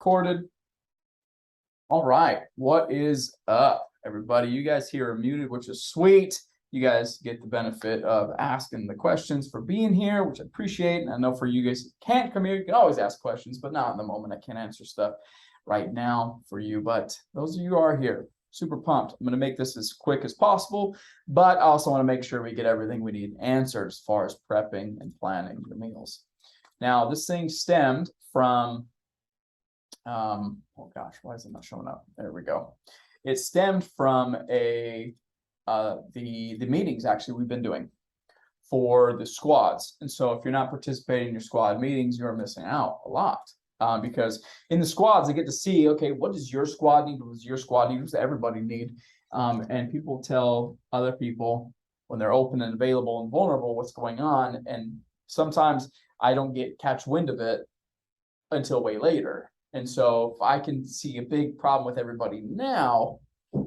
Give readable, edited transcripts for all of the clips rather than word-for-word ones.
recorded. All right, what is up, everybody? You guys here are muted, which is sweet. You guys get the benefit of asking the questions for being here, which I appreciate. And I know for you guys who can't come here, you can always ask questions, but not in the moment. I can't answer stuff right now for you. But those of you who are here, super pumped. I'm going to make this as quick as possible, but I also want to make sure we get everything we need answered as far as prepping and planning the meals. Now, this thing stemmed from oh gosh, why is it not showing up? There we go. It stemmed from the meetings actually we've been doing for the squads. And so if you're not participating in your squad meetings, you're missing out a lot. Because in the squads, they get to see, okay, what does your squad need? What does your squad need? What does everybody need? And people tell other people when they're open and available and vulnerable what's going on. And sometimes I don't catch wind of it until way later. And so if I can see a big problem with everybody now,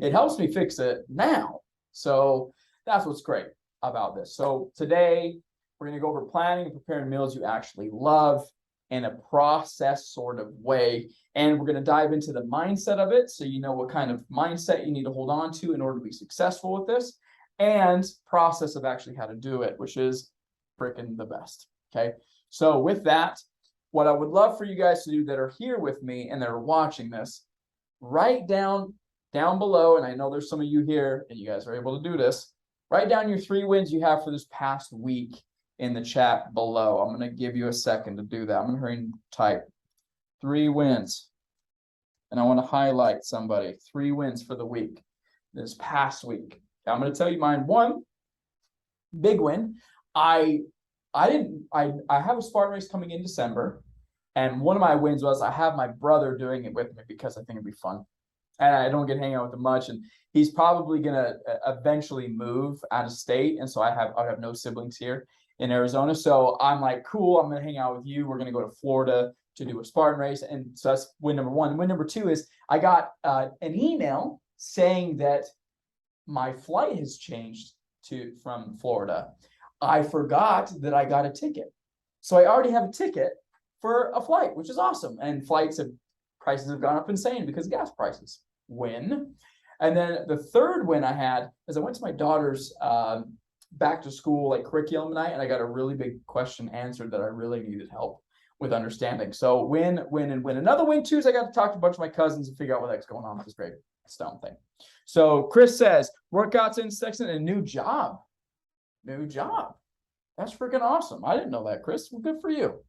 it helps me fix it now. So that's what's great about this. So today we're going to go over planning and preparing meals you actually love in a process sort of way. And we're going to dive into the mindset of it, so you know what kind of mindset you need to hold on to in order to be successful with this, and process of actually how to do it, which is freaking the best. Okay. So with that, what I would love for you guys to do that are here with me and that are watching this, write down below, and I know there's some of you here and you guys are able to do this, write down your 3 wins you have for this past week in the chat below. I'm going to give you a second to do that. I'm going to hurry and type 3 wins. And I want to highlight somebody. 3 wins for the week, this past week. I'm going to tell you mine. One big win. I have a Spartan race coming in December. And one of my wins was I have my brother doing it with me because I think it'd be fun. And I don't get to hang out with him much. And he's probably going to eventually move out of state. And so I have no siblings here in Arizona. So I'm like, cool, I'm going to hang out with you. We're going to go to Florida to do a Spartan race. And so that's win number 1. Win number 2 is I got an email saying that my flight has changed from Florida. I forgot that I got a ticket. So I already have a ticket for a flight, which is awesome. And prices have gone up insane because of gas prices. Win. And then the third win I had is I went to my daughter's back to school curriculum night, and I got a really big question answered that I really needed help with understanding. So win, win, and win. Another win too is I got to talk to a bunch of my cousins and figure out what the heck's going on with this great stone thing. So Chris says, workouts in section and a new job. New job. That's freaking awesome. I didn't know that, Chris. Well, good for you.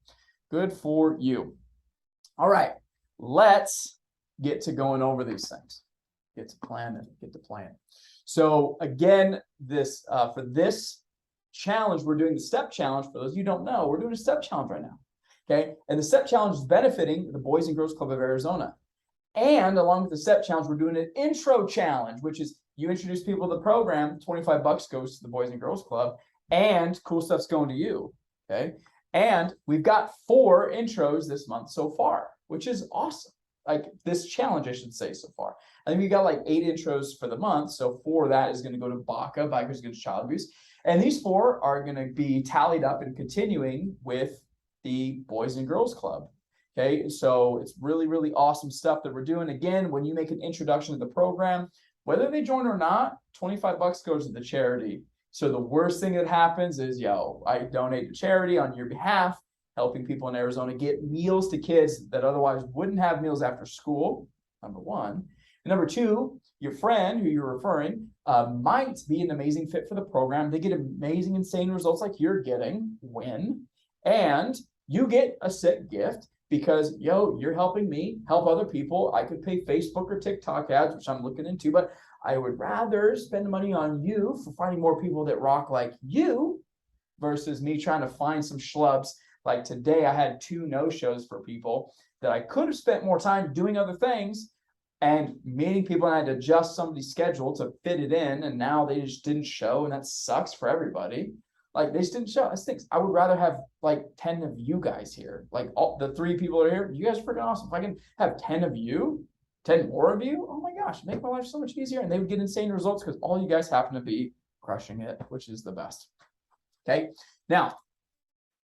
Good for you. All right. Let's get to going over these things. Get to planning. Get to plan. So again, for this challenge, we're doing the step challenge. For those of you who don't know, we're doing a step challenge right now. Okay. And the step challenge is benefiting the Boys and Girls Club of Arizona. And along with the step challenge, we're doing an intro challenge, which is you introduce people to the program, $25 goes to the Boys and Girls Club, and cool stuff's going to you. Okay. And we've got 4 intros this month so far, which is awesome. This challenge, I should say, so far. I think we got 8 intros for the month. So 4 of that is going to go to BACA, Bikers Against Child Abuse. And these 4 are going to be tallied up and continuing with the Boys and Girls Club. Okay. So it's really, really awesome stuff that we're doing. Again, when you make an introduction to the program, whether they join or not, $25 goes to the charity. So the worst thing that happens is, I donate to charity on your behalf, helping people in Arizona get meals to kids that otherwise wouldn't have meals after school, number 1. And number 2, your friend who you're referring might be an amazing fit for the program. They get amazing, insane results like you're getting, win. And you get a sick gift because, you're helping me help other people. I could pay Facebook or TikTok ads, which I'm looking into, but I would rather spend money on you for finding more people that rock like you versus me trying to find some schlubs. Like today, I had 2 no-shows for people that I could have spent more time doing other things and meeting people, and I had to adjust somebody's schedule to fit it in, and now they just didn't show, and that sucks for everybody. They just didn't show. That stinks. I would rather have 10 of you guys here. All the 3 people that are here, you guys are freaking awesome. If I can have 10 of you, 10 more of you, oh my gosh, make my life so much easier. And they would get insane results because all you guys happen to be crushing it, which is the best. Okay. Now,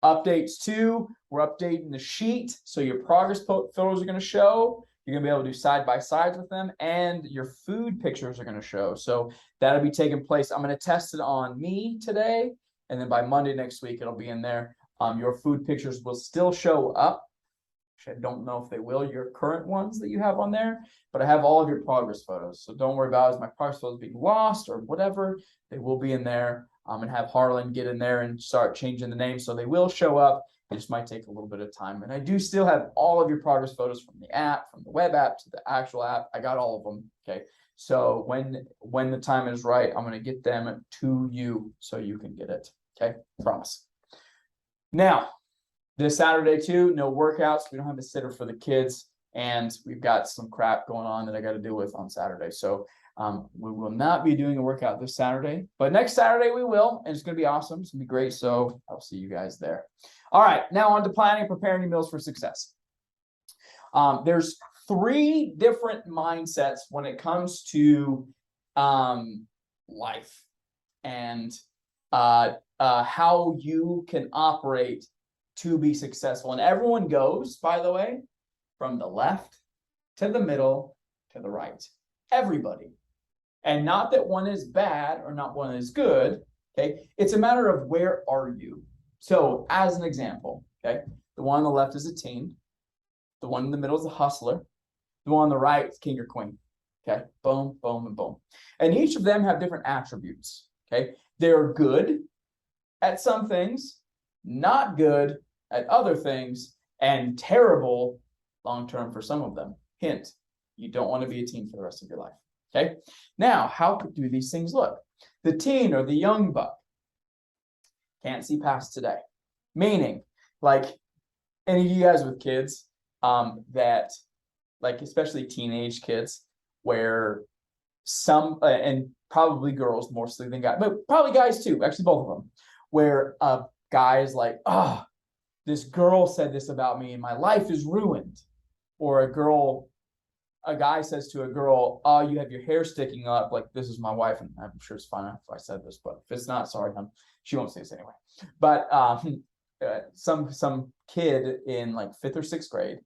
Updates too, we're updating the sheet. So your progress photos are going to show. You're going to be able to do side by sides with them, and your food pictures are going to show. So that'll be taking place. I'm going to test it on me today, and then by Monday next week, it'll be in there. Your food pictures will still show up. I don't know if they will, your current ones that you have on there, but I have all of your progress photos. So don't worry about my progress photos being lost or whatever. They will be in there. I'm going to have Harlan get in there and start changing the name. So they will show up. It just might take a little bit of time. And I do still have all of your progress photos from the app, from the web app to the actual app. I got all of them. Okay. So when the time is right, I'm going to get them to you so you can get it. Okay. Promise. Now, this Saturday too, no workouts. We don't have a sitter for the kids, and we've got some crap going on that I got to deal with on Saturday. So we will not be doing a workout this Saturday, but next Saturday we will, and it's going to be awesome. It's going to be great. So I'll see you guys there. All right, now on to planning and preparing your meals for success. There's 3 different mindsets when it comes to life and how you can operate to be successful. And everyone goes, by the way, from the left to the middle to the right. Everybody. And not that one is bad or not one is good. Okay. It's a matter of where are you? So as an example, okay, the one on the left is a teen. The one in the middle is a hustler. The one on the right is king or queen. Okay. Boom, boom, and boom. And each of them have different attributes. Okay. They're good at some things, not good at other things, and terrible long-term for some of them. Hint, you don't want to be a teen for the rest of your life. Okay. Now, how do these things look? The teen or the young buck can't see past today. Meaning, like any of you guys with kids, that like especially teenage kids, where some and probably girls mostly than guys, but probably guys too, actually both of them, where guys like, oh, this girl said this about me and my life is ruined. Or a guy says to a girl, oh, you have your hair sticking up, like this is my wife, and I'm sure it's fine if I said this, but if it's not, sorry, she won't say this anyway. But some kid in like 5th or 6th grade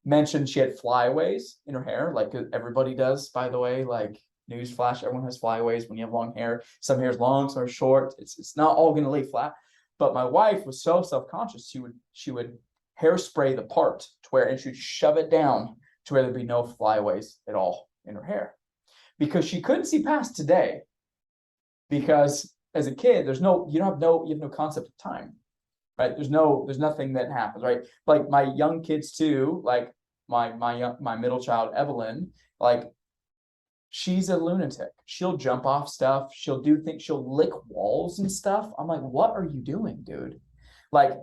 mentioned she had flyaways in her hair, like everybody does, by the way, like newsflash, everyone has flyaways when you have long hair. Some hair is long, some are short. It's not all going to lay flat. But my wife was so self-conscious, she would hairspray the part to where, and she'd shove it down to where there'd be no flyaways at all in her hair, because she couldn't see past today. Because as a kid, you have no concept of time, right? There's nothing that happens, right? Like my young kids too, like my middle child Evelyn, like she's a lunatic. She'll jump off stuff. She'll do things. She'll lick walls and stuff. I'm like, what are you doing, dude? Like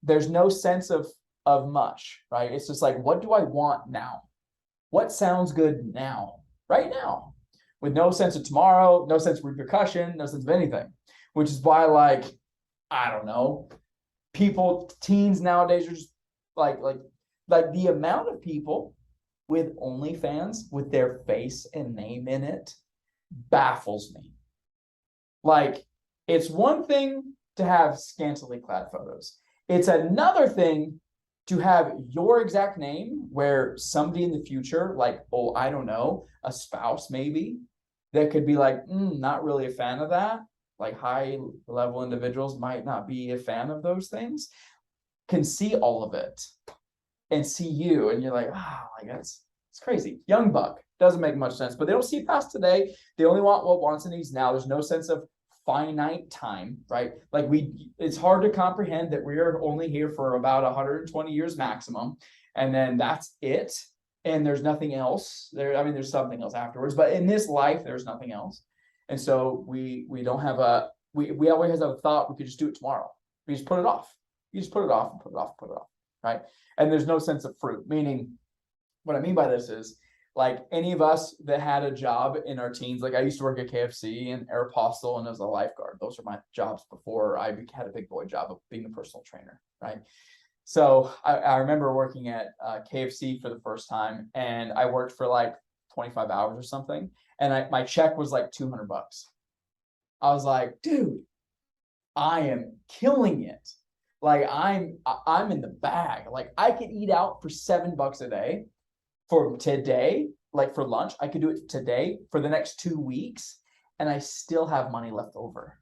there's no sense of much, right? It's just like, what do I want now? What sounds good now, right now, with no sense of tomorrow, no sense of repercussion, no sense of anything, which is why, like, I don't know, teens nowadays are just like the amount of people with OnlyFans with their face and name in it baffles me. Like, it's one thing to have scantily clad photos. It's another thing to have your exact name where somebody in the future, like, oh, I don't know, a spouse maybe, that could be like, not really a fan of that. Like high level individuals might not be a fan of those things, can see all of it and see you, and you're like, like it's crazy. Young buck doesn't make much sense, but they don't see past today. They only want what wants and needs now. There's no sense of finite time, right? Like it's hard to comprehend that we are only here for about 120 years maximum, and then that's it. And there's nothing else there. I mean, there's something else afterwards, but in this life, there's nothing else. And so we don't have we always have a thought we could just do it tomorrow. We just put it off. You just put it off and put it off, put it off, right? And there's no sense of fruit. Meaning, what I mean by this is, like any of us that had a job in our teens, like I used to work at KFC and Aeropostale and as a lifeguard. Those are my jobs before I had a big boy job of being a personal trainer, right? So I remember working at KFC for the first time, and I worked for like 25 hours or something, and my check was like $200. I was like, dude, I am killing it. Like I'm in the bag. Like I could eat out for $7 a day for today, like for lunch. I could do it today for the next 2 weeks, and I still have money left over.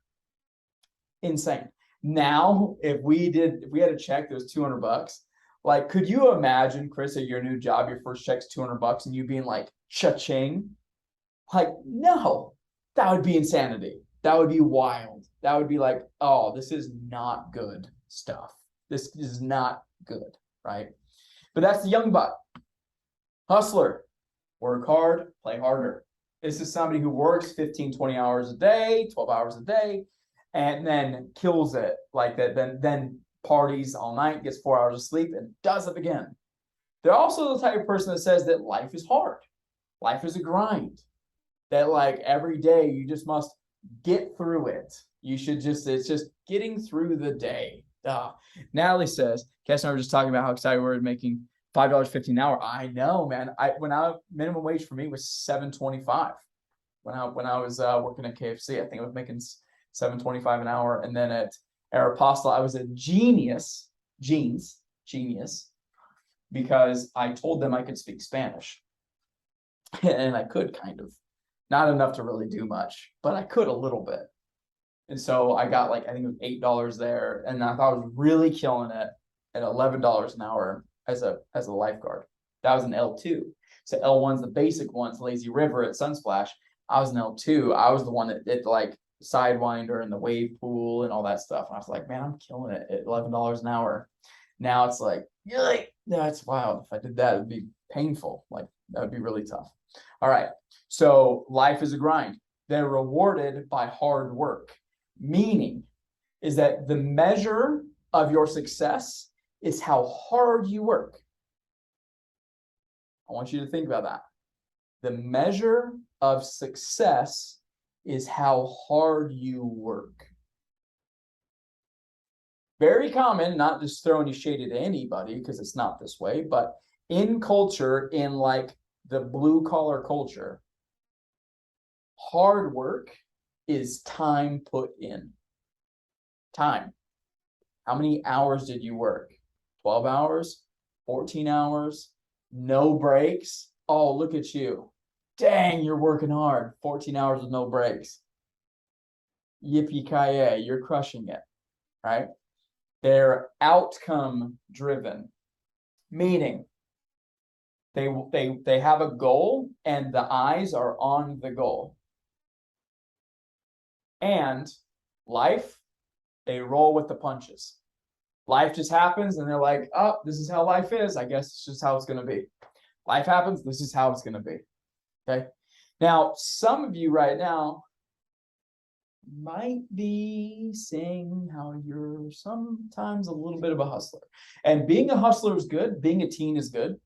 Insane. Now, if we had a check that was $200, like, could you imagine, Chris, at your new job, your first check's $200, and you being like, cha-ching? Like, no, that would be insanity. That would be wild. That would be like, oh, this is not good stuff. This is not good, right? But that's the young buck. Hustler, work hard, play harder. This is somebody who works 15, 20 hours a day, 12 hours a day, and then kills it like that, then parties all night, gets 4 hours of sleep, and does it again. They're also the type of person that says that life is hard. Life is a grind. That like every day you just must get through it. You should just, it's just getting through the day. Natalie says, Cass and I were just talking about how excited we were making $5.50 an hour. I know, man. Minimum wage for me was $7.25 when I was working at KFC. I think I was making $7.25 an hour, and then at Aeropostale I was a genius, because I told them I could speak Spanish, and I could kind of, not enough to really do much, but I could a little bit. And so I got like, I think it was $8 there, and I thought I was really killing it at $11 an hour as a lifeguard. That was an L2. So L1's the basic ones, Lazy River at Sunsplash. I was an L2. I was the one that did like Sidewinder and the wave pool and all that stuff. And I was like, man, I'm killing it at $11 an hour. Now it's like, that's wild. If I did that, it'd be painful. Like that would be really tough. All right. So life is a grind. They're rewarded by hard work, meaning is that the measure of your success is how hard you work. I want you to think about that. The measure of success is how hard you work. Very common, not just throwing any shade at anybody because it's not this way, but in culture, in like the blue collar culture, hard work is time put in. Time. How many hours did you work? 12 hours? 14 hours? No breaks? Oh, look at you. Dang, you're working hard. 14 hours with no breaks. Yippee-ki-yay, you're crushing it, right? They're outcome driven, meaning they have a goal and the eyes are on the goal. And life, they roll with the punches. Life just happens and they're like, oh, this is how life is. I guess it's just how it's going to be. Life happens. This is how it's going to be. Okay. Now, some of you right now might be saying how you're sometimes a little bit of a hustler. And being a hustler is good. Being a teen is good.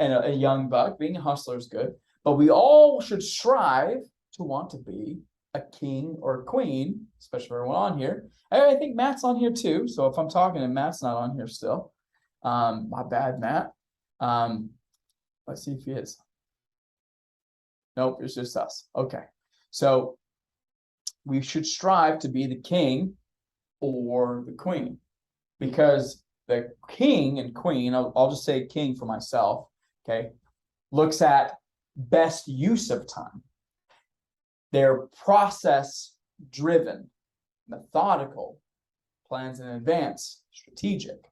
And a young buck, being a hustler is good. But we all should strive to want to be a king or a queen, especially for everyone on here. I think Matt's on here too. So if I'm talking and Matt's not on here still, my bad, Matt. Let's see if he is. Nope, it's just us. Okay. So we should strive to be the king or the queen, because the king and queen, I'll just say king for myself, okay, looks at best use of time. They're process driven, methodical, plans in advance, strategic.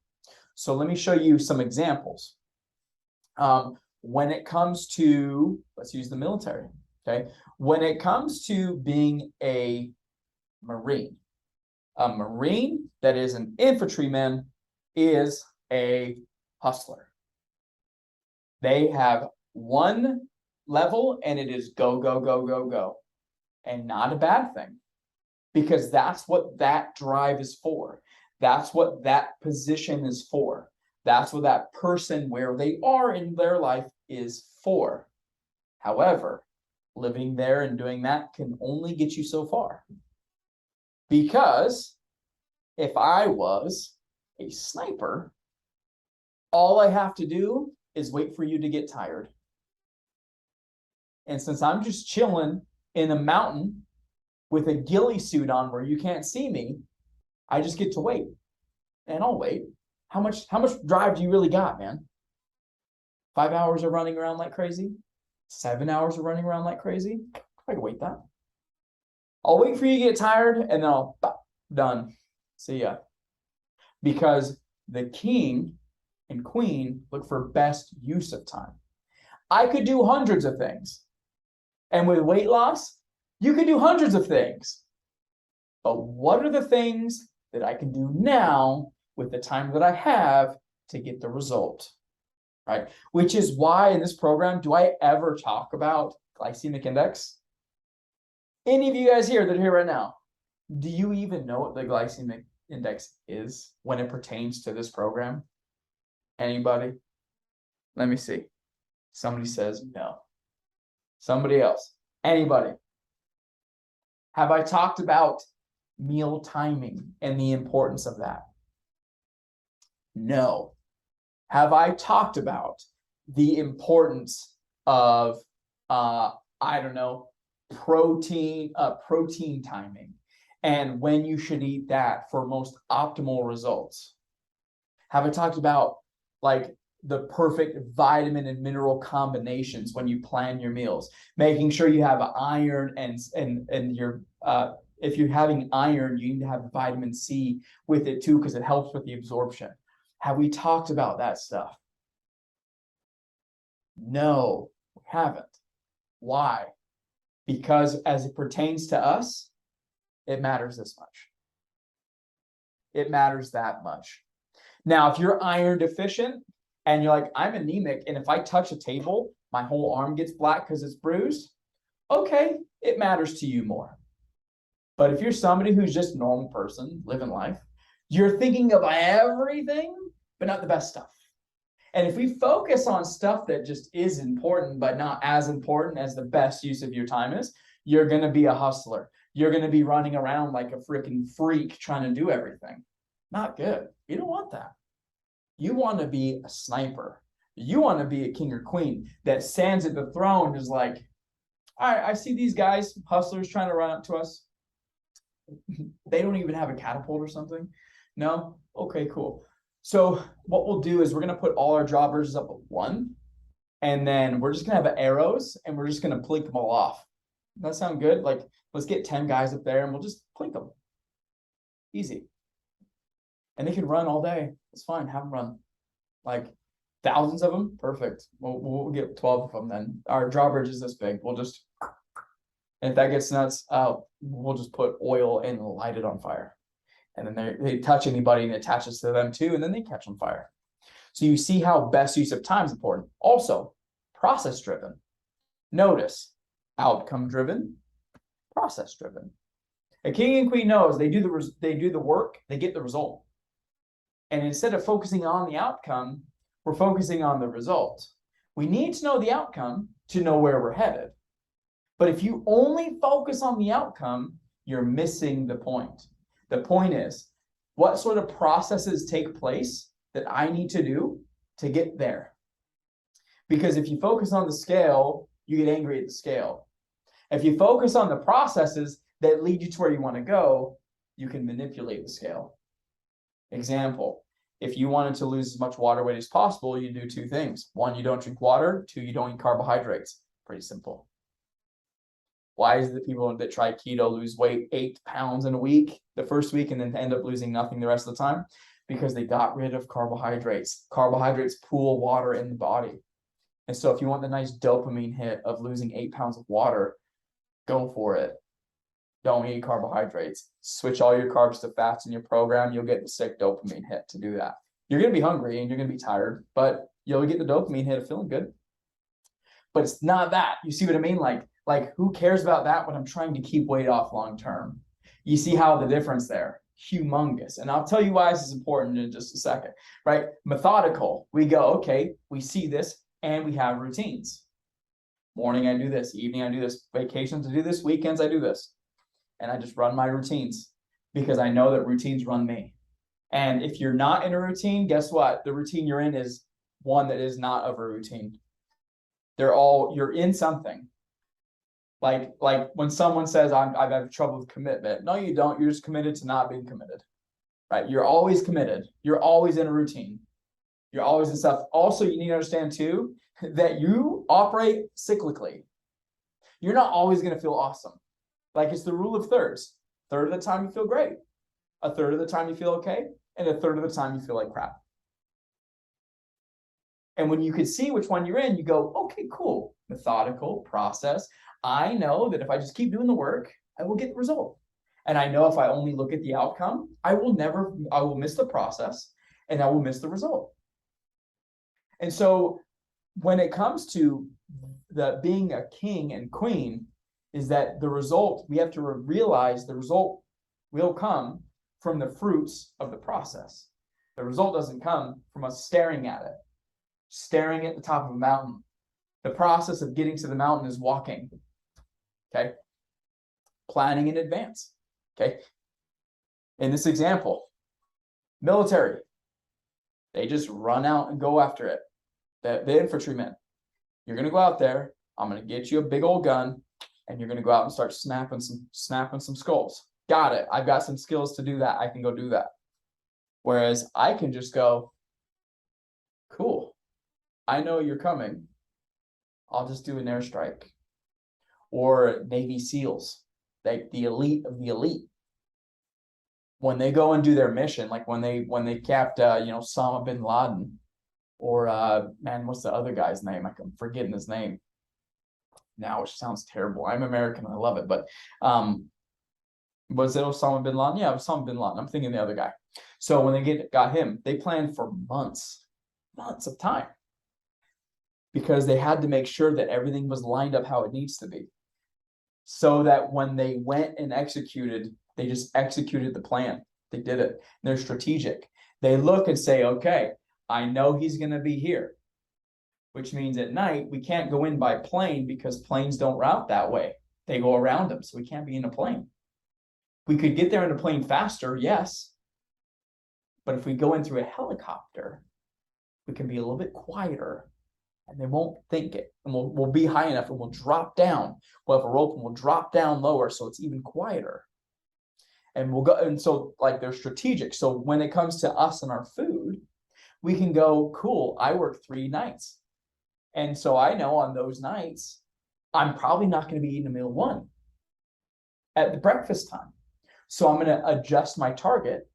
So let me show you some examples. When it comes to, let's use the military, okay? When it comes to being a Marine that is an infantryman is a hustler. They have one level and it is go, go, go, go, go. And not a bad thing, because that's what that drive is for. That's what that position is for. That's what that person, where they are in their life, is for. However, living there and doing that can only get you so far. Because if I was a sniper, all I have to do is wait for you to get tired. And since I'm just chilling in a mountain with a ghillie suit on where you can't see me, I just get to wait. and I'll wait. How much drive do you really got, man? 5 hours of running around like crazy? 7 hours of running around like crazy? I can wait that. I'll wait for you to get tired and then I'll done. See ya. Because the king and queen look for best use of time. I could do hundreds of things. And with weight loss, you can do hundreds of things. But what are the things that I can do now with the time that I have to get the result? Right? Which is why in this program, do I ever talk about glycemic index? Any of you guys here that are here right now, do you even know what the glycemic index is when it pertains to this program? Anybody? Let me see. Somebody says no. Somebody else. Anybody? Have I talked about meal timing and the importance of that? No. Have I talked about the importance of protein timing and when you should eat that for most optimal results? Have I talked about like the perfect vitamin and mineral combinations when you plan your meals, making sure you have iron and your if you're having iron, you need to have vitamin C with it too, because it helps with the absorption. Have we talked about that stuff? No, we haven't. Why? Because as it pertains to us, it matters this much. It matters that much. Now, if you're iron deficient and you're like, I'm anemic, and if I touch a table, my whole arm gets black because it's bruised, okay, it matters to you more. But if you're somebody who's just a normal person living life, you're thinking of everything, but not the best stuff. And if we focus on stuff that just is important, but not as important as the best use of your time is, you're going to be a hustler. You're going to be running around like a freaking freak trying to do everything. Not good. You don't want that. You want to be a sniper. You want to be a king or queen that stands at the throne, is like, all right, I see these guys, hustlers, trying to run up to us. They don't even have a catapult or something. No? Okay, cool. So what we'll do is we're going to put all our drawbridges up at 1, and then we're just going to have arrows, and we're just going to plink them all off. Does that sound good? Like, let's get 10 guys up there, and we'll just plink them. Easy. And they can run all day. It's fine. Have them run. Like, thousands of them? Perfect. We'll get 12 of them then. Our drawbridge is this big. We'll just... And if that gets nuts, we'll just put oil and light it on fire. And then they touch anybody and it attaches to them too, and then they catch on fire. So you see how best use of time is important. Also, process driven. Notice, outcome driven, process driven. A king and queen knows they do the work, they get the result. And instead of focusing on the outcome, we're focusing on the result. We need to know the outcome to know where we're headed. But if you only focus on the outcome, you're missing the point. The point is, what sort of processes take place that I need to do to get there? Because if you focus on the scale, you get angry at the scale. If you focus on the processes that lead you to where you want to go, you can manipulate the scale. Example, if you wanted to lose as much water weight as possible, you do 2 things. 1, you don't drink water. 2, you don't eat carbohydrates. Pretty simple. Why is it that people that try keto lose weight 8 pounds in a week, the first week, and then end up losing nothing the rest of the time? Because they got rid of carbohydrates. Carbohydrates pool water in the body. And so if you want the nice dopamine hit of losing 8 pounds of water, go for it. Don't eat carbohydrates. Switch all your carbs to fats in your program. You'll get the sick dopamine hit to do that. You're going to be hungry and you're going to be tired, but you'll get the dopamine hit of feeling good. But it's not that. You see what I mean? Like, who cares about that when I'm trying to keep weight off long term? You see how the difference there? Humongous. And I'll tell you why this is important in just a second, right? Methodical. We go, okay, we see this and we have routines. Morning, I do this. Evening, I do this. Vacations, I do this. Weekends, I do this. And I just run my routines because I know that routines run me. And if you're not in a routine, guess what? The routine you're in is one that is not of a routine. You're in something. Like when someone says, I've had trouble with commitment. No, you don't. You're just committed to not being committed, right? You're always committed. You're always in a routine. You're always in stuff. Also, you need to understand too, that you operate cyclically. You're not always going to feel awesome. Like it's the rule of thirds. Third of the time you feel great. A third of the time you feel okay. And a third of the time you feel like crap. And when you can see which one you're in, you go, okay, cool. Methodical process. I know that if I just keep doing the work, I will get the result. And I know if I only look at the outcome, I will miss the process and I will miss the result. And so when it comes to the being a king and queen, is that the result, we have to realize the result will come from the fruits of the process. The result doesn't come from us staring at it, staring at the top of a mountain. The process of getting to the mountain is walking. Okay. Planning in advance. Okay. In this example, military, they just run out and go after it. The infantrymen, you're going to go out there. I'm going to get you a big old gun and you're going to go out and start snapping some skulls. Got it. I've got some skills to do that. I can go do that. Whereas I can just go, cool. I know you're coming. I'll just do an airstrike. Or Navy SEALs, like the elite of the elite. When they go and do their mission, like when they capped Osama bin Laden, or man, what's the other guy's name? I'm forgetting his name now, which sounds terrible. I'm American, I love it, but was it Osama bin Laden? Yeah, Osama bin Laden. I'm thinking the other guy. So when they got him, they planned for months of time, because they had to make sure that everything was lined up how it needs to be, so that when they went and executed, they just executed the plan. They did it. They're strategic. They look and say, okay, I know he's going to be here, which means at night we can't go in by plane because planes don't route that way. They go around them, so we can't be in a plane. We could get there in a plane faster, yes. But if we go in through a helicopter, we can be a little bit quieter and they won't think it. And we'll be high enough and we'll drop down. We'll have a rope and we'll drop down lower so it's even quieter. And we'll go, and so like they're strategic. So when it comes to us and our food, we can go, cool, I work 3 nights. And so I know on those nights, I'm probably not going to be eating a meal 1 at the breakfast time. So I'm going to adjust my target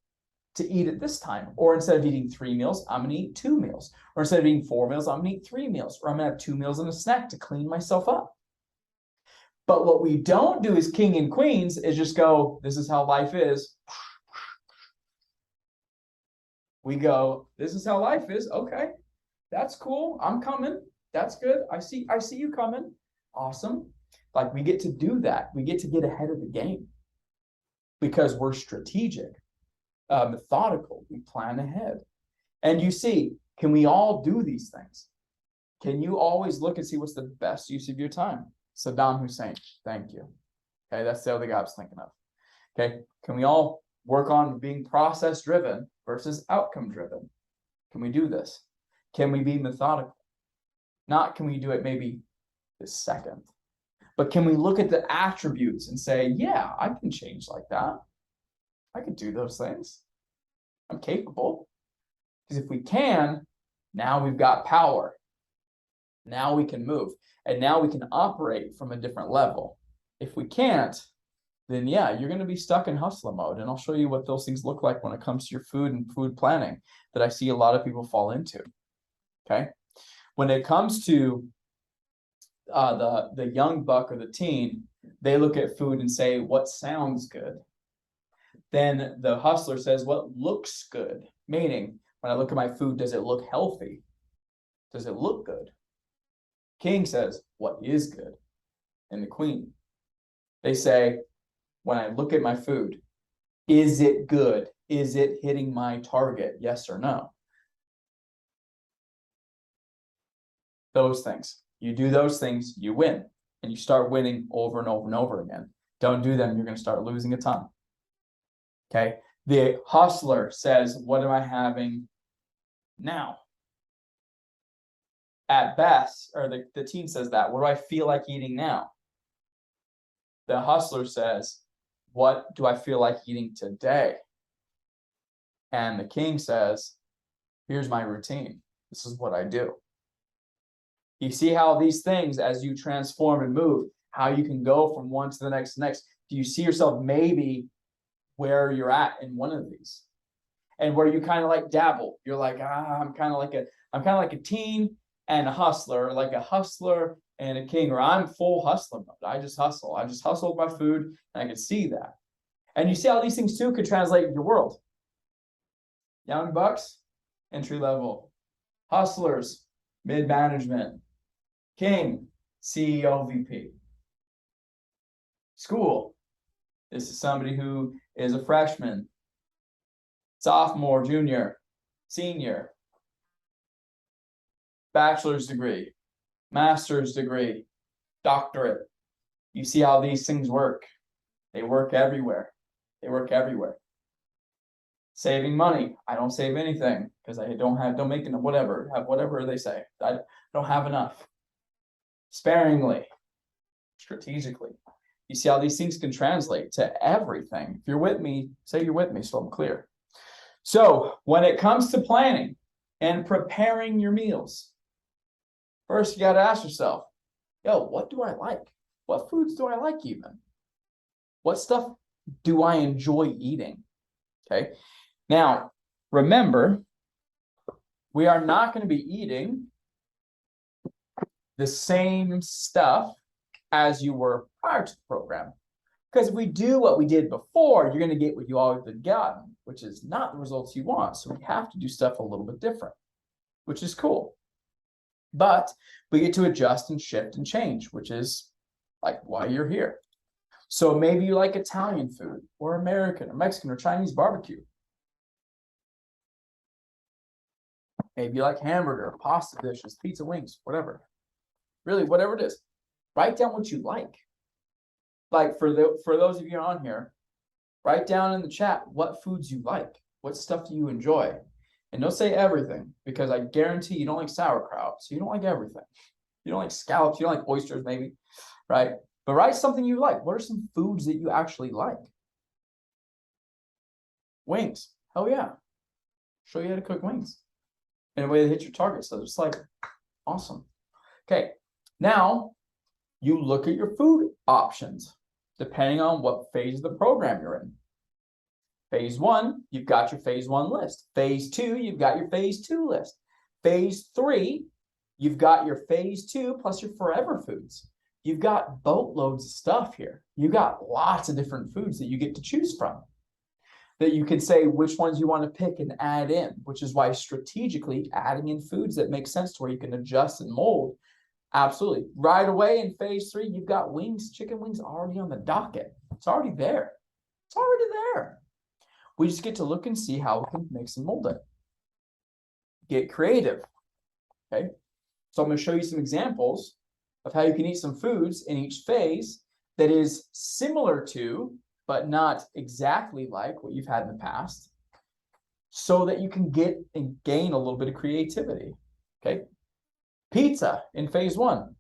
to eat at this time. Or instead of eating 3 meals, I'm going to eat 2 meals. Or instead of eating 4 meals, I'm going to eat 3 meals. Or I'm going to have 2 meals and a snack to clean myself up. But what we don't do as king and queens is just go, this is how life is. We go, this is how life is. Okay, that's cool. I'm coming. That's good. I see you coming. Awesome. Like we get to do that. We get to get ahead of the game because we're strategic, methodical. We plan ahead. And you see, can we all do these things? Can you always look and see what's the best use of your time? Saddam Hussein. Thank you. Okay, that's the other guy I was thinking of. Okay, can we all work on being process driven versus outcome driven? Can we do this? Can we be methodical? Not can we do it maybe this second, but can we look at the attributes and say, yeah, I can change like that. I can do those things. I'm capable. Because if we can, now we've got power. Now we can move. And now we can operate from a different level. If we can't, then yeah, you're going to be stuck in hustler mode. And I'll show you what those things look like when it comes to your food and food planning that I see a lot of people fall into. Okay. When it comes to the young buck or the teen, they look at food and say, what sounds good? Then the hustler says, what looks good? Meaning, when I look at my food, does it look healthy? Does it look good? King says, what is good? And the queen, they say, when I look at my food, is it good? Is it hitting my target? Yes or no? Those things. You do those things, you win. And you start winning over and over and over again. Don't do them, you're going to start losing a ton. Okay? The hustler says, what am I having now? At best, or the teen says that, what do I feel like eating now? The hustler says, what do I feel like eating today? And the king says, here's my routine. This is what I do. You see how these things, as you transform and move, how you can go from one to the next, do you see yourself maybe where you're at in one of these? And where you kind of like dabble, you're like, I'm kind of like a teen and a hustler, like a hustler and a king, or I'm full hustler mode. I just hustle with my food, and I can see that. And you see how these things too could translate in your world. Young bucks, entry level. Hustlers, mid management. King, CEO, VP. School, this is somebody who is a freshman, sophomore, junior, senior. Bachelor's degree, master's degree, doctorate. You see how these things work. They work everywhere. They work everywhere. Saving money. I don't save anything because I don't make enough, have whatever they say. I don't have enough. Sparingly, strategically. You see how these things can translate to everything. If you're with me, say you're with me so I'm clear. So when it comes to planning and preparing your meals, first you got to ask yourself, yo, what do I like? What foods do I like even? What stuff do I enjoy eating? Okay. Now, remember, we are not going to be eating the same stuff as you were prior to the program. Because if we do what we did before, you're going to get what you always have gotten, which is not the results you want. So we have to do stuff a little bit different, which is cool. But we get to adjust and shift and change, which is like why you're here. So maybe you like Italian food or American or Mexican or Chinese barbecue. Maybe you like hamburger, pasta dishes, pizza, wings, whatever. Really, whatever it is. Write down what you like. Like for those of you on here, write down in the chat what foods you like. What stuff do you enjoy? And don't say everything, because I guarantee you don't like sauerkraut, so you don't like everything. You don't like scallops, you don't like oysters maybe, right? But write something you like. What are some foods that you actually like? Wings. Hell yeah. Show you how to cook wings in a way that hits your target. So it's like, awesome. Okay, now you look at your food options depending on what phase of the program you're in. Phase 1, you've got your phase 1 list. Phase 2, you've got your phase 2 list. Phase 3, you've got your phase 2 plus your forever foods. You've got boatloads of stuff here. You've got lots of different foods that you get to choose from, that you can say which ones you want to pick and add in, which is why strategically adding in foods that make sense to where you can adjust and mold. Absolutely. Right away in phase 3, you've got wings, chicken wings already on the docket. It's already there. It's already there. We just get to look and see how we can mix and mold it. Get creative. Okay. So I'm going to show you some examples of how you can eat some foods in each phase that is similar to, but not exactly like what you've had in the past, so that you can get and gain a little bit of creativity. Okay. Pizza in phase 1.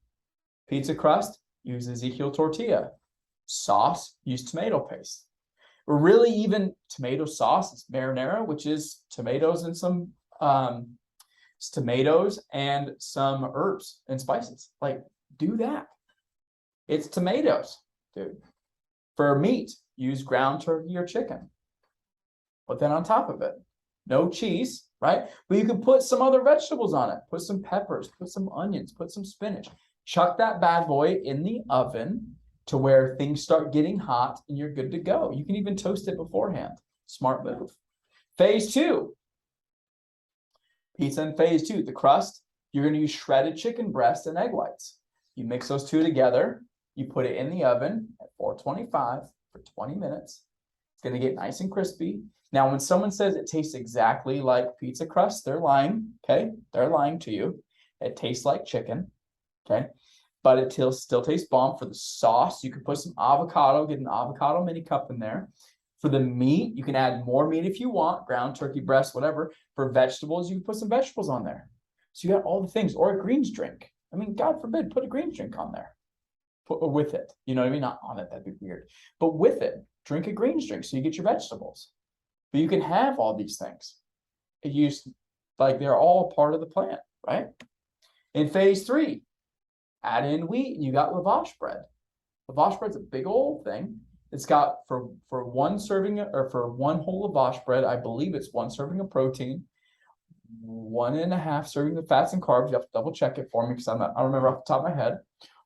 Pizza crust, use Ezekiel tortilla. Sauce, use tomato paste. Or really even tomato sauce, it's marinara, which is tomatoes and some herbs and spices. Like, do that. It's tomatoes, dude. For meat, use ground turkey or chicken. Put that on top of it. No cheese, right? But you can put some other vegetables on it. Put some peppers, put some onions, put some spinach. Chuck that bad boy in the oven to where things start getting hot and you're good to go. You can even toast it beforehand. Smart move. Phase 2. Pizza in phase 2. The crust, you're going to use shredded chicken breast and egg whites. You mix those two together. You put it in the oven at 425 for 20 minutes. It's going to get nice and crispy. Now, when someone says it tastes exactly like pizza crust, they're lying, okay? They're lying to you. It tastes like chicken, okay? But it still tastes bomb. For the sauce, you can put some avocado, get an avocado mini cup in there. For the meat, you can add more meat if you want, ground turkey breast, whatever. For vegetables, you can put some vegetables on there. So you got all the things, or a greens drink. I mean, God forbid, put a greens drink on there. With it, you know what I mean? Not on it, that'd be weird. But with it, drink a greens drink so you get your vegetables. But you can have all these things. Like they're all part of the plan, right? In phase 3, add in wheat, and you got lavash bread. Lavash bread's a big old thing. It's got for one serving, or for one whole lavash bread, I believe it's 1 serving of protein, 1.5 servings of fats and carbs. You have to double check it for me because I don't remember off the top of my head.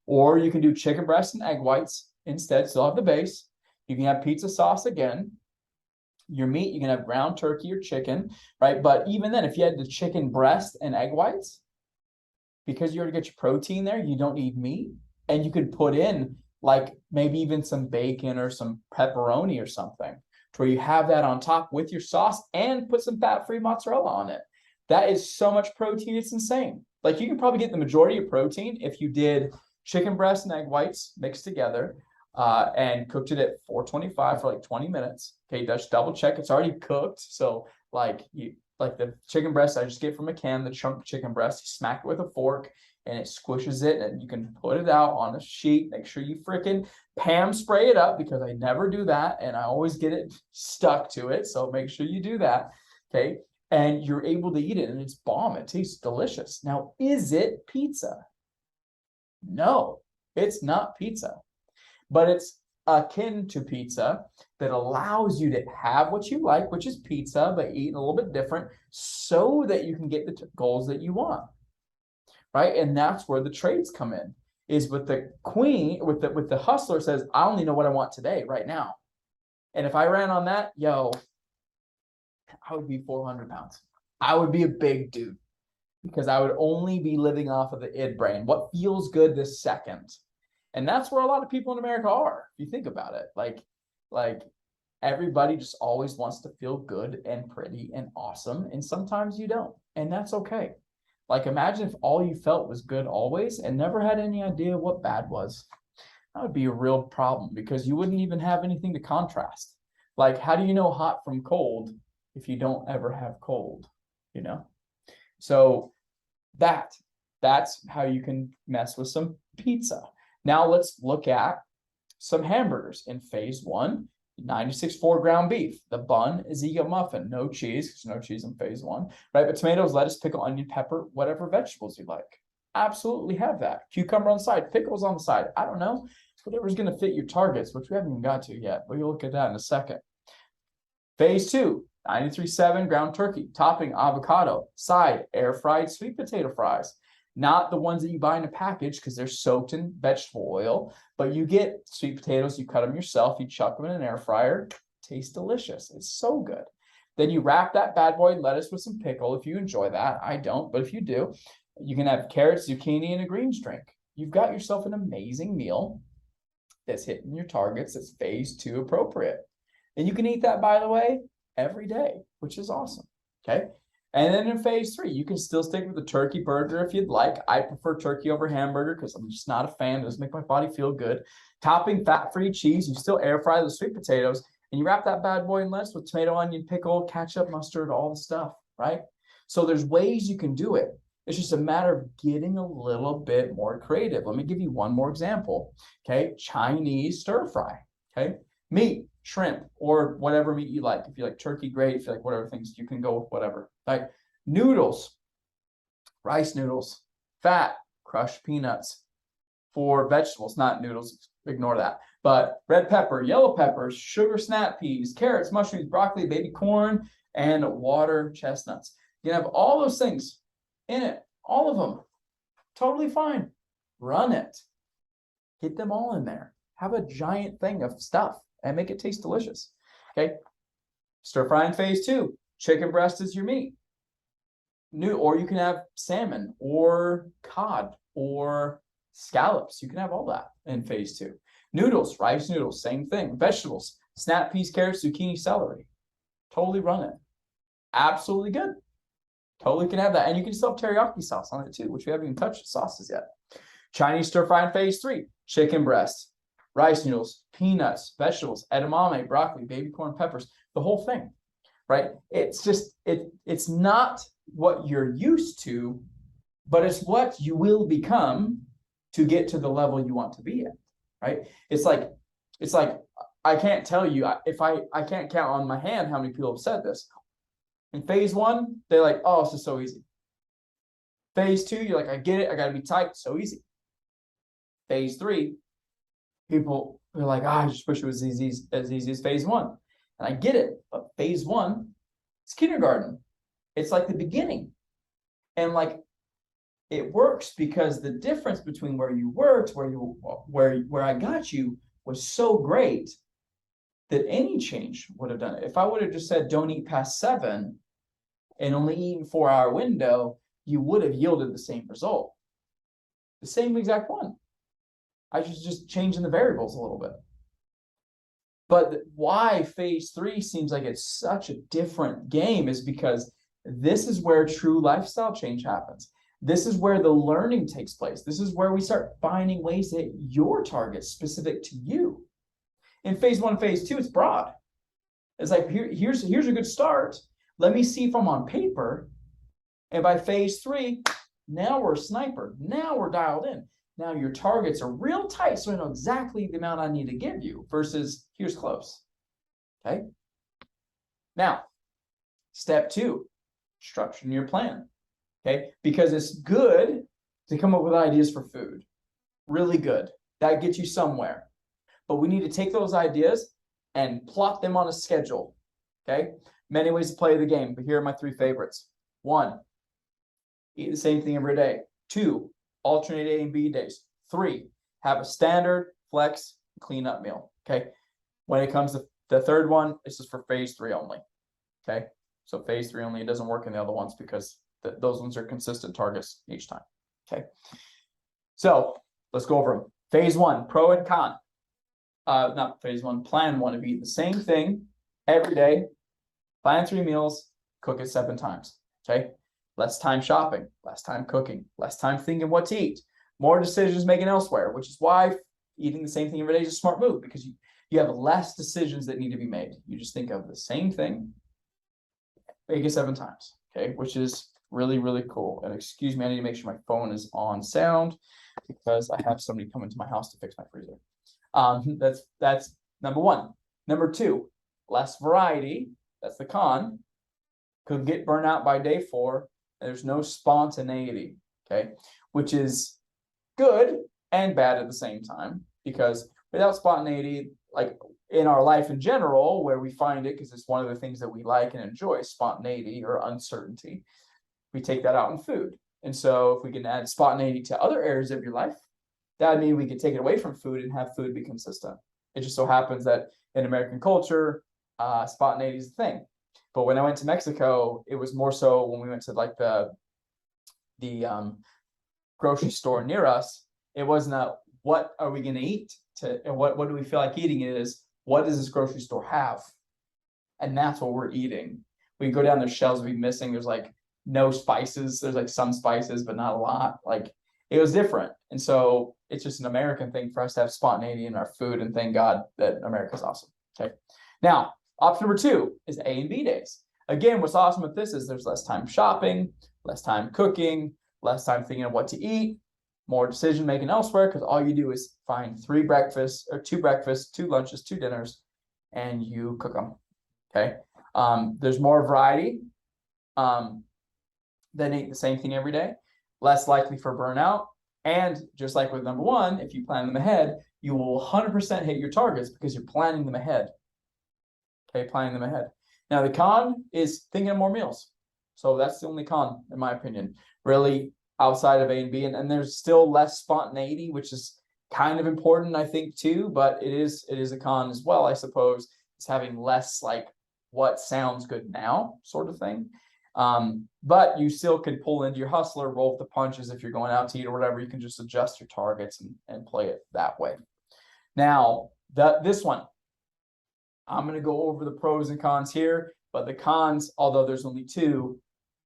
Or you can do chicken breast and egg whites instead, still have the base. You can have pizza sauce again. Your meat, you can have ground turkey or chicken, right? But even then, if you had the chicken breast and egg whites, because you already get your protein there, you don't need meat. And you could put in like maybe even some bacon or some pepperoni or something to where you have that on top with your sauce and put some fat-free mozzarella on it. That is so much protein, it's insane. Like you can probably get the majority of protein if you did chicken breast and egg whites mixed together and cooked it at 425 for like 20 minutes. Okay, just double check it's already cooked. So like the chicken breast I just get from a can, the chunk chicken breast, you smack it with a fork and it squishes it, and you can put it out on a sheet. Make sure you freaking Pam spray it up because I never do that and I always get it stuck to it. So make sure you do that. Okay. And you're able to eat it and it's bomb. It tastes delicious. Now, is it pizza? No, it's not pizza, but it's akin to pizza that allows you to have what you like, which is pizza, but eat a little bit different so that you can get the goals that you want. Right. And that's where the trades come in, is with the queen, with the hustler says, I only know what I want today, right now. And if I ran on that, yo, I would be 400 pounds. I would be a big dude because I would only be living off of the id brain. What feels good this second? And that's where a lot of people in America are. If you think about it, like everybody just always wants to feel good and pretty and awesome. And sometimes you don't. And that's okay. Like imagine if all you felt was good always and never had any idea what bad was. That would be a real problem because you wouldn't even have anything to contrast. Like, how do you know hot from cold if you don't ever have cold, you know? So that's how you can mess with some pizza. Now let's look at some hamburgers in phase 1. 96.4 ground beef. The bun is eat muffin, no cheese, because no cheese in phase 1, right? But tomatoes, lettuce, pickle, onion, pepper, whatever vegetables you like. Absolutely have that. Cucumber on the side, pickles on the side. I don't know, whatever's going to fit your targets, which we haven't even got to yet. We'll look at that in a second. Phase 2, 93.7 ground turkey, topping avocado, side air fried sweet potato fries. Not the ones that you buy in a package because they're soaked in vegetable oil, but you get sweet potatoes, you cut them yourself, you chuck them in an air fryer, tastes delicious. It's so good. Then you wrap that bad boy in lettuce with some pickle if you enjoy that. I don't, but if you do, you can have carrots, zucchini, and a greens drink. You've got yourself an amazing meal that's hitting your targets, that's phase 2 appropriate. And you can eat that, by the way, every day, which is awesome. Okay. And then in phase 3, you can still stick with the turkey burger if you'd like. I prefer turkey over hamburger because I'm just not a fan. It doesn't make my body feel good. Topping fat-free cheese, you still air fry the sweet potatoes, and you wrap that bad boy in lettuce with tomato, onion, pickle, ketchup, mustard, all the stuff, right? So there's ways you can do it. It's just a matter of getting a little bit more creative. Let me give you one more example. Okay, Chinese stir fry. Okay, meat, shrimp, or whatever meat you like. If you like turkey, great. If you like whatever things, you can go with whatever. Like noodles, rice noodles, fat, crushed peanuts. For vegetables, not noodles, ignore that. But red pepper, yellow peppers, sugar snap peas, carrots, mushrooms, broccoli, baby corn, and water chestnuts. You can have all those things in it, all of them. Totally fine. Run it. Get them all in there. Have a giant thing of stuff and make it taste delicious. Okay. Stir fry in phase 2. Chicken breast is your meat. Or you can have salmon or cod or scallops. You can have all that in phase 2. Noodles, rice noodles, same thing. Vegetables, snap peas, carrots, zucchini, celery. Totally run it. Absolutely good. Totally can have that. And you can still have teriyaki sauce on it too, which we haven't even touched the sauces yet. Chinese stir fry in phase 3. Chicken breast, rice noodles, peanuts, vegetables, edamame, broccoli, baby corn, peppers, the whole thing, right? It's just, it's not what you're used to, but it's what you will become to get to the level you want to be at, right? It's like I can't tell you if I can't count on my hand how many people have said this. In phase one, they're like, oh, this is so easy. Phase two, you're like, I get it, I gotta be tight, so easy. Phase three, people are like, I just wish it was as easy as phase one. And I get it, but phase one, it's kindergarten. It's like the beginning. And like it works because the difference between where you were to where I got you was so great that any change would have done it. If I would have just said don't eat past 7 and only eat in 4-hour window, you would have yielded the same result. The same exact one. I was just changing the variables a little bit. But why phase 3 seems like it's such a different game is because this is where true lifestyle change happens. This is where the learning takes place. This is where we start finding ways to hit your targets specific to you. In phase 1, phase 2, it's broad. It's like, here's a good start. Let me see if I'm on paper. And by phase 3, now we're a sniper. Now we're dialed in. Now your targets are real tight, so I know exactly the amount I need to give you versus here's close. Okay. Now, step 2, structuring your plan. Okay, because it's good to come up with ideas for food. Really good. That gets you somewhere. But we need to take those ideas and plot them on a schedule. Okay, many ways to play the game, but here are my 3 favorites. 1, eat the same thing every day. 2, alternate A and B days. 3, have a standard, flex, clean-up meal. Okay, when it comes to the third one, this is for phase 3 only. Okay, so phase 3 only, it doesn't work in the other ones because those ones are consistent targets each time. Okay, so let's go over them. Phase 1, pro and con. Not phase 1, plan 1 of eating the same thing every day, plan 3 meals, cook it 7 times. Okay, less time shopping, less time cooking, less time thinking what to eat, more decisions making elsewhere, which is why eating the same thing every day is a smart move because you have less decisions that need to be made. You just think of the same thing, make it 7 times. Okay, which is really, really cool. And excuse me, I need to make sure my phone is on sound because I have somebody come into my house to fix my freezer. That's number 1. Number 2, less variety. That's the con. Could get burnt out by day 4. And there's no spontaneity. Okay, which is good and bad at the same time because without spontaneity, like in our life in general, where we find it because it's one of the things that we like and enjoy, spontaneity or uncertainty, we take that out in food. And so if we can add spontaneity to other areas of your life, that would mean we could take it away from food and have food be consistent. It just so happens that in American culture, spontaneity is the thing. But when I went to Mexico, it was more so when we went to like the grocery store near us, it wasn't a what are we going to eat and what do we feel like eating. It is what does this grocery store have? And that's what we're eating. We go down, there's shelves we missing. There's like no spices. There's like some spices, but not a lot. Like it was different. And so it's just an American thing for us to have spontaneity in our food. And thank God that America's awesome. Okay. Now, option number 2 is A and B days. Again, what's awesome with this is there's less time shopping, less time cooking, less time thinking of what to eat, more decision making elsewhere because all you do is find 3 breakfasts or 2 breakfasts, 2 lunches, 2 dinners, and you cook them. Okay. There's more variety than eat the same thing every day, less likely for burnout. And just like with number 1, if you plan them ahead, you will 100% hit your targets because you're planning them ahead. Okay, planning them ahead. Now, the con is thinking of more meals. So that's the only con, in my opinion, really outside of A and B. And there's still less spontaneity, which is kind of important, I think, too. But it is a con as well, I suppose. It's having less like what sounds good now sort of thing. But you still can pull into your hustler, roll with the punches. If you're going out to eat or whatever, you can just adjust your targets and play it that way. Now, this one, I'm going to go over the pros and cons here, but the cons, although there's only 2,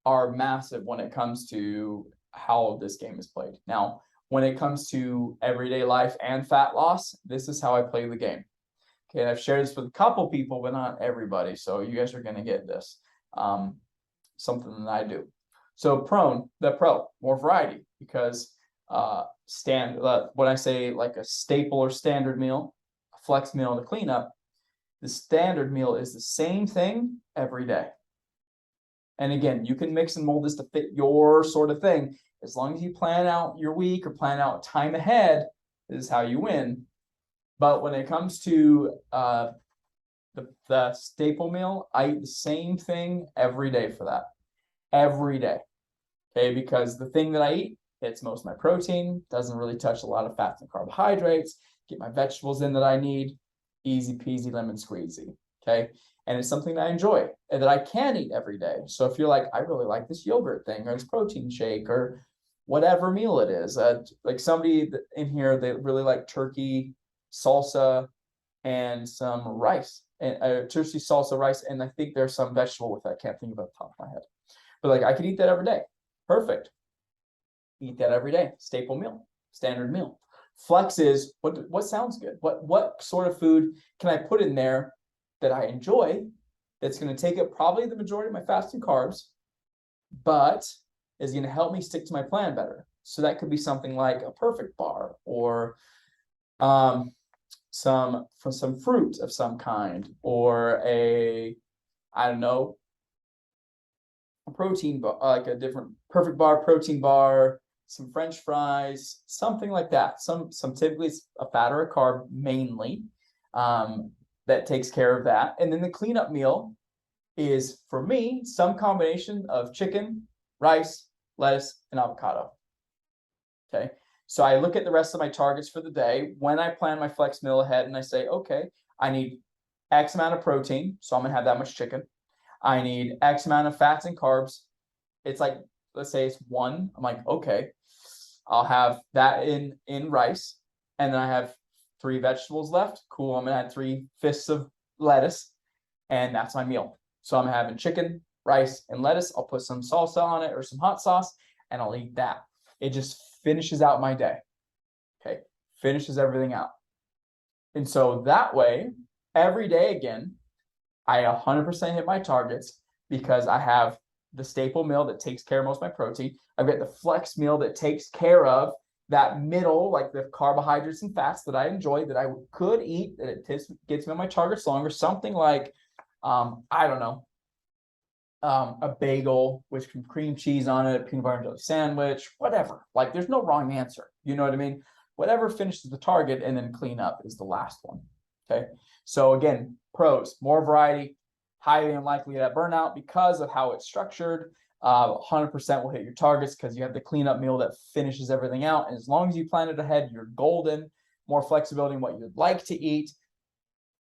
are massive when it comes to how this game is played. Now, when it comes to everyday life and fat loss, this is how I play the game. Okay, and I've shared this with a couple people, but not everybody. So you guys are going to get this. Something that I do. So pro, more variety because when I say like a staple or standard meal, a flex meal, and a cleanup, The standard meal is the same thing every day. And again, you can mix and mold this to fit your sort of thing. As long as you plan out your week or plan out time ahead, this is how you win. But when it comes to the staple meal, I eat the same thing every day for that. Every day. Okay, because the thing that I eat hits most of my protein, doesn't really touch a lot of fats and carbohydrates, get my vegetables in that I need, easy peasy lemon squeezy. Okay. And it's something that I enjoy and that I can eat every day. So if you're like, I really like this yogurt thing or this protein shake or whatever meal it is, like somebody in here, they really like turkey, salsa, and some rice, and turkey, salsa, rice, and I think there's some vegetable with it. I can't think of it off the top of my head, but like I could eat that every day. Perfect. Eat that every day. Staple meal, standard meal. Flex is what sounds good. What sort of food can I put in there that I enjoy, that's going to take up probably the majority of my fats and carbs, but is going to help me stick to my plan better. So that could be something like a perfect bar, or some fruit of some kind, or I don't know, a protein bar, like a different perfect bar, protein bar, some French fries, something like that. Some typically it's a fat or a carb mainly, that takes care of that. And then the cleanup meal is, for me, some combination of chicken, rice, lettuce, and avocado. Okay. So I look at the rest of my targets for the day when I plan my flex meal ahead, and I say, okay, I need X amount of protein, so I'm gonna have that much chicken. I need X amount of fats and carbs. It's like, let's say it's 1. I'm like, okay, I'll have that in rice, and then I have 3 vegetables left. Cool, I'm gonna add 3 fists of lettuce, and that's my meal. So I'm having chicken, rice, and lettuce. I'll put some salsa on it or some hot sauce, and I'll eat that. It just finishes out my day. Okay, finishes everything out. And so that way, every day again, I 100% hit my targets because I have the staple meal that takes care of most of my protein. I've got the flex meal that takes care of that middle, like the carbohydrates and fats that I enjoy, that I could eat, that it gets me on my targets longer. Something like, I don't know, a bagel with some cream cheese on it, peanut butter and jelly sandwich, whatever. Like, there's no wrong answer. You know what I mean? Whatever finishes the target, and then clean up is the last one. Okay. So again, pros, more variety, highly unlikely to burnout because of how it's structured. 100% will hit your targets because you have the cleanup meal that finishes everything out. And as long as you plan it ahead, you're golden. More flexibility in what you'd like to eat.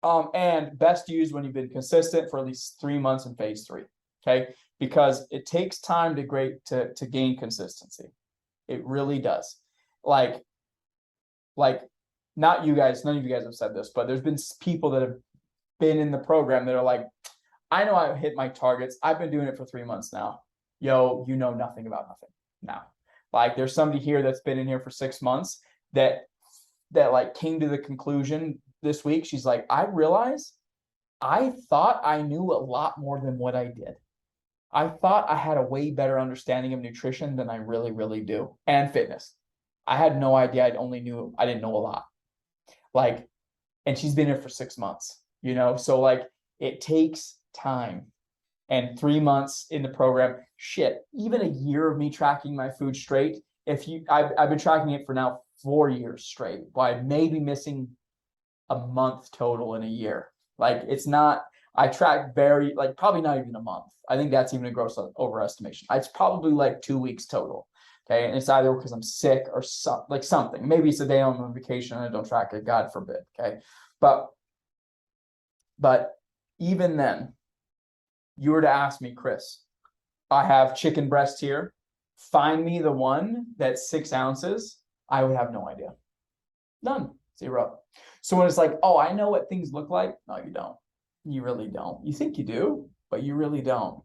And best used when you've been consistent for at least 3 months in phase 3. Okay, because it takes time to gain consistency. It really does. Like not you guys, none of you guys have said this, but there's been people that have been in the program that are like, I know I hit my targets. I've been doing it for 3 months now. Yo, you know nothing about nothing now. Like, there's somebody here that's been in here for 6 months that like came to the conclusion this week. She's like, I realized I thought I knew a lot more than what I did. I thought I had a way better understanding of nutrition than I really, really do, and fitness. I had no idea. I didn't know a lot. Like, and she's been here for 6 months, you know? So like, it takes time. And 3 months in the program, shit, even a year of me tracking my food straight. I've been tracking it for now 4 years straight. Well, I may be missing a month total in a year. Like, it's not, I track probably not even a month. I think that's even a gross overestimation. It's probably like 2 weeks total. Okay. And it's either because I'm sick or something. Maybe it's a day on vacation and I don't track it, God forbid. Okay. But even then, you were to ask me, Chris, I have chicken breast here. Find me the one that's 6 ounces. I would have no idea. None. 0. So when it's like, oh, I know what things look like. No, you don't. You really don't. You think you do, but you really don't.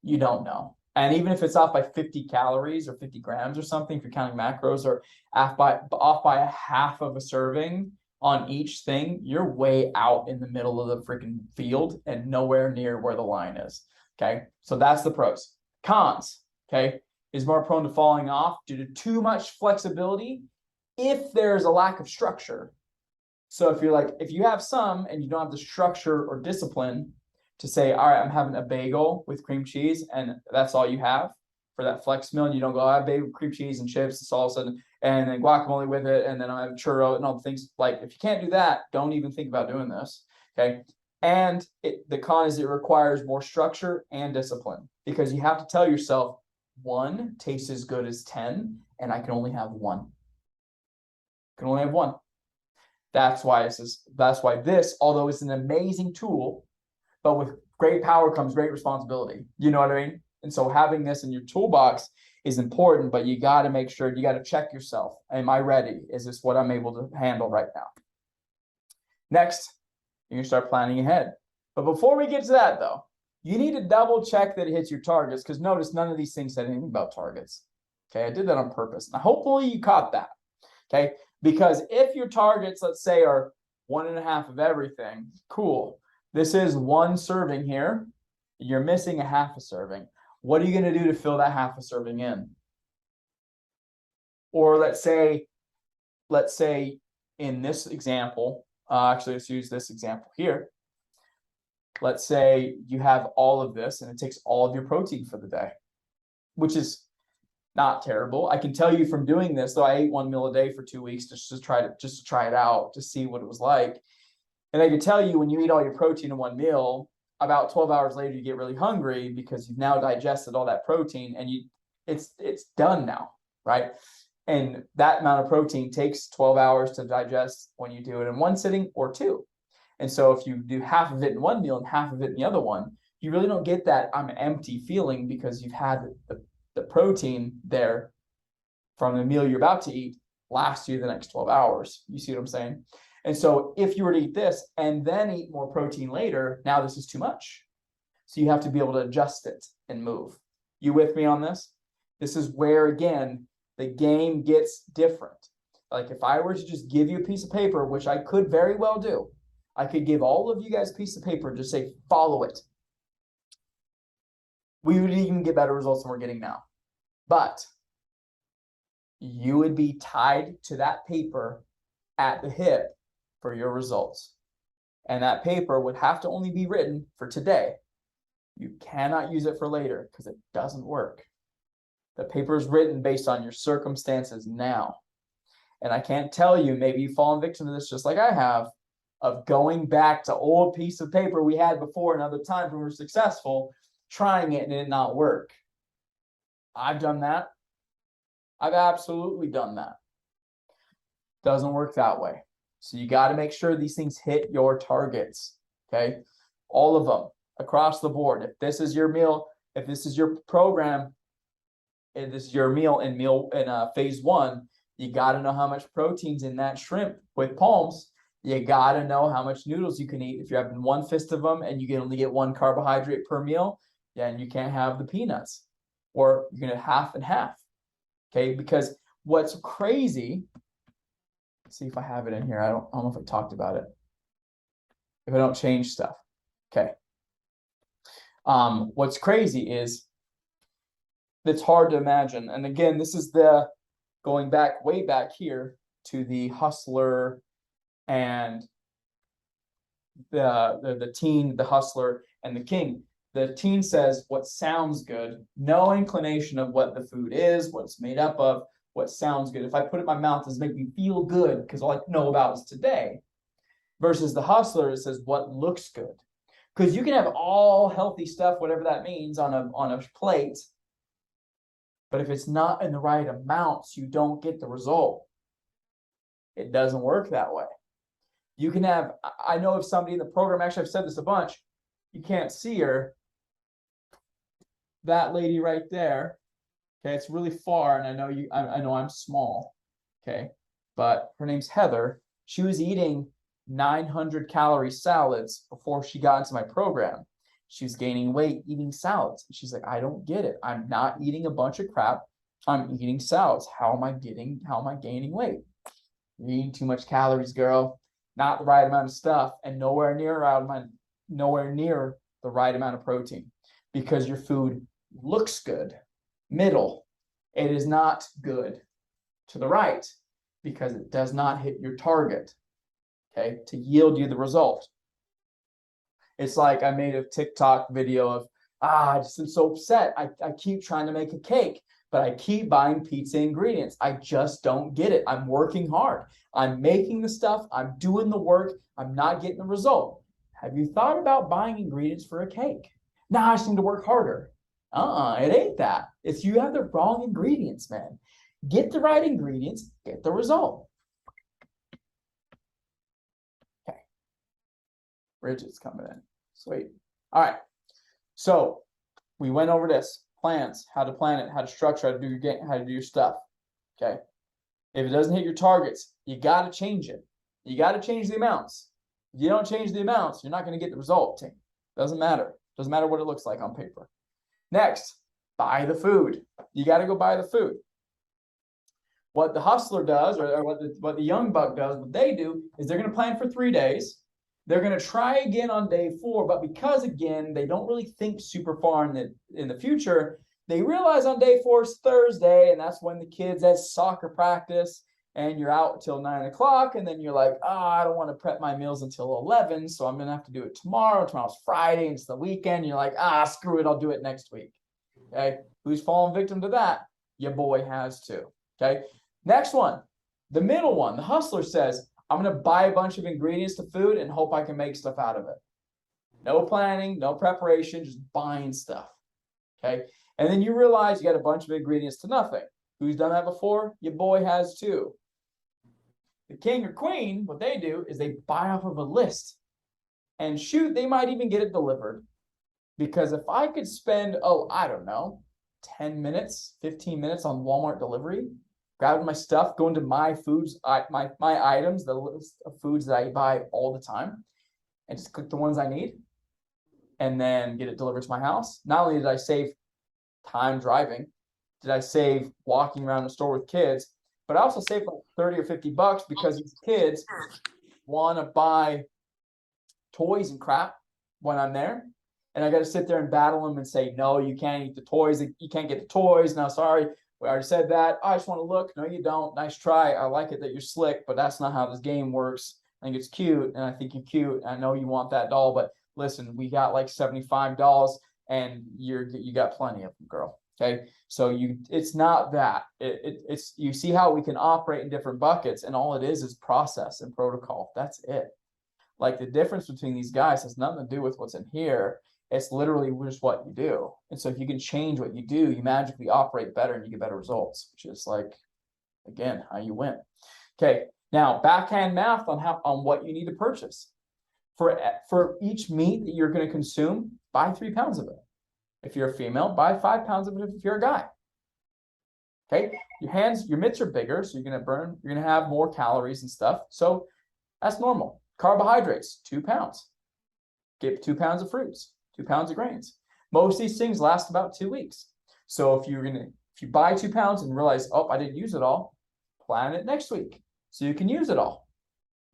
You don't know. And even if it's off by 50 calories or 50 grams or something, if you're counting macros, or off by a half of a serving on each thing, you're way out in the middle of the freaking field and nowhere near where the line is. Okay. So that's the pros. Cons, okay, is more prone to falling off due to too much flexibility if there's a lack of structure. So if you have some and you don't have the structure or discipline to say, all right, I'm having a bagel with cream cheese, and that's all you have for that flex meal, and you don't go, I have bagel, cream cheese, and chips, and salsa, and then guacamole with it, and then I have churro and all the things. Like, if you can't do that, don't even think about doing this. Okay. And the con is it requires more structure and discipline, because you have to tell yourself, one tastes as good as 10, and I can only have one. I can only have one. That's why this, although it's an amazing tool, but with great power comes great responsibility. You know what I mean? And so having this in your toolbox is important, but you got to make sure, you got to check yourself. Am I ready? Is this what I'm able to handle right now? Next, you can start planning ahead. But before we get to that, though, you need to double check that it hits your targets, because notice none of these things said anything about targets. Okay, I did that on purpose. Now, hopefully you caught that. Okay, because if your targets, let's say, are 1.5 of everything, cool. This is 1 serving here. You're missing a half a serving. What are you going to do to fill that half a serving in? Or let's say in this example, actually, let's use this example here. Let's say you have all of this and it takes all of your protein for the day, which is not terrible. I can tell you from doing this, though, I ate 1 meal a day for 2 weeks just to try it out, to see what it was like. And I can tell you, when you eat all your protein in 1 meal, about 12 hours later, you get really hungry because you've now digested all that protein, and it's done now, right? And that amount of protein takes 12 hours to digest when you do it in 1 sitting or 2. And so if you do half of it in 1 meal and half of it in the other one, you really don't get that I'm empty feeling, because you've had the protein there from the meal you're about to eat last you the next 12 hours. You see what I'm saying? And so if you were to eat this and then eat more protein later, now this is too much. So you have to be able to adjust it and move. You with me on this? This is where, again, the game gets different. Like, if I were to just give you a piece of paper, which I could very well do, I could give all of you guys a piece of paper and just say, follow it. We would even get better results than we're getting now. But you would be tied to that paper at the hip for your results. And that paper would have to only be written for today. You cannot use it for later, because it doesn't work. The paper is written based on your circumstances now. And I can't tell you, maybe you've fallen victim to this just like I have, of going back to old piece of paper we had before and other times when we were successful, trying it and it not work. I've done that. I've absolutely done that. Doesn't work that way. So you got to make sure these things hit your targets. Okay, all of them across the board. If this is your meal, if this is your program, and this is your meal in phase 1, you got to know how much protein's in that shrimp with palms. You got to know how much noodles you can eat. If you're having 1 fist of them and you can only get 1 carbohydrate per meal, then you can't have the peanuts, or you're going to half and half. Okay, because what's crazy, let's see if I have it in here. I don't know if I talked about it. If I don't change stuff. Okay. What's crazy is, it's hard to imagine. And again, this is going back way back here to the hustler and the teen, the hustler and the king. The teen says what sounds good, no inclination of what the food is, what it's made up of, what sounds good. If I put it in my mouth, does it make me feel good? Because all I know about is today. Versus the hustler, it says what looks good. Because you can have all healthy stuff, whatever that means, on a plate, but if it's not in the right amounts, you don't get the result. It doesn't work that way. You can have, I know of somebody in the program, actually I've said this a bunch, you can't see her, that lady right there, okay, it's really far, and I know I'm small, okay, but her name's Heather. She was eating 900 calorie salads before she got into my program. She was gaining weight eating salads. She's like, I don't get it. I'm not eating a bunch of crap. I'm eating salads. How am I gaining weight? You're eating too much calories, girl. Not the right amount of stuff, and nowhere near the right amount of protein, because your food looks good, middle. It is not good to the right, because it does not hit your target. okay, to yield you the result. It's like I made a TikTok video of, I just am so upset. I keep trying to make a cake, but I keep buying pizza ingredients. I just don't get it. I'm working hard. I'm making the stuff. I'm doing the work. I'm not getting the result. Have you thought about buying ingredients for a cake? Now I just need to work harder. It ain't that. It's you have the wrong ingredients, man. Get the right ingredients, get the result. Okay. Bridget's coming in. Sweet. All right. So we went over this plans, how to plan it, how to structure, how to do your game, how to do your stuff. Okay. If it doesn't hit your targets, you got to change it. You got to change the amounts. If you don't change the amounts, you're not going to get the result, team. Doesn't matter. Doesn't matter what it looks like on paper. Next, buy the food. You got to go buy the food. What the hustler does, or what the young buck does, what they do is they're going to plan for 3 days. They're going to try again on day 4, but because again they don't really think super far in the future, they realize on day 4 is Thursday, and that's when the kids at soccer practice, and you're out till 9 o'clock, and then you're like, I don't want to prep my meals until 11, so I'm going to have to do it tomorrow. Tomorrow's Friday, and it's the weekend. You're like, screw it, I'll do it next week. Okay, who's fallen victim to that? Your boy has too. Okay, next one, the middle one, the hustler says, I'm going to buy a bunch of ingredients to food and hope I can make stuff out of it. No planning, no preparation, just buying stuff. Okay, and then you realize you got a bunch of ingredients to nothing. Who's done that before? Your boy has too. The king or queen, what they do is they buy off of a list. And shoot, they might even get it delivered. Because if I could spend, I don't know, 10 minutes, 15 minutes on Walmart delivery, grabbing my stuff, going to my foods, my items, the list of foods that I buy all the time, and just click the ones I need, and then get it delivered to my house. Not only did I save time driving, did I save walking around the store with kids, but I also saved like 30 or 50 bucks because these kids want to buy toys and crap when I'm there. And I got to sit there and battle them and say, no, you can't eat the toys. You can't get the toys. No, sorry. We already said that. I just want to look. No, you don't. Nice try. I like it that you're slick, but that's not how this game works. I think it's cute, and I think you're cute. I know you want that doll, but listen, we got like 75 dolls, and you got plenty of them, girl. Okay, so it's not that. It's you see how we can operate in different buckets, and all it is process and protocol. That's it. Like the difference between these guys has nothing to do with what's in here. It's literally just what you do. And so if you can change what you do, you magically operate better and you get better results, which is like, again, how you win. Okay, now backhand math on what you need to purchase. For each meat that you're going to consume, buy 3 pounds of it. If you're a female, buy 5 pounds of it if you're a guy. Okay, your mitts are bigger, so you're going to have more calories and stuff. So that's normal. Carbohydrates, 2 pounds. Get 2 pounds of fruits. 2 pounds of grains. Most of these things last about 2 weeks. So if you buy 2 pounds and realize, I didn't use it all, plan it next week so you can use it all.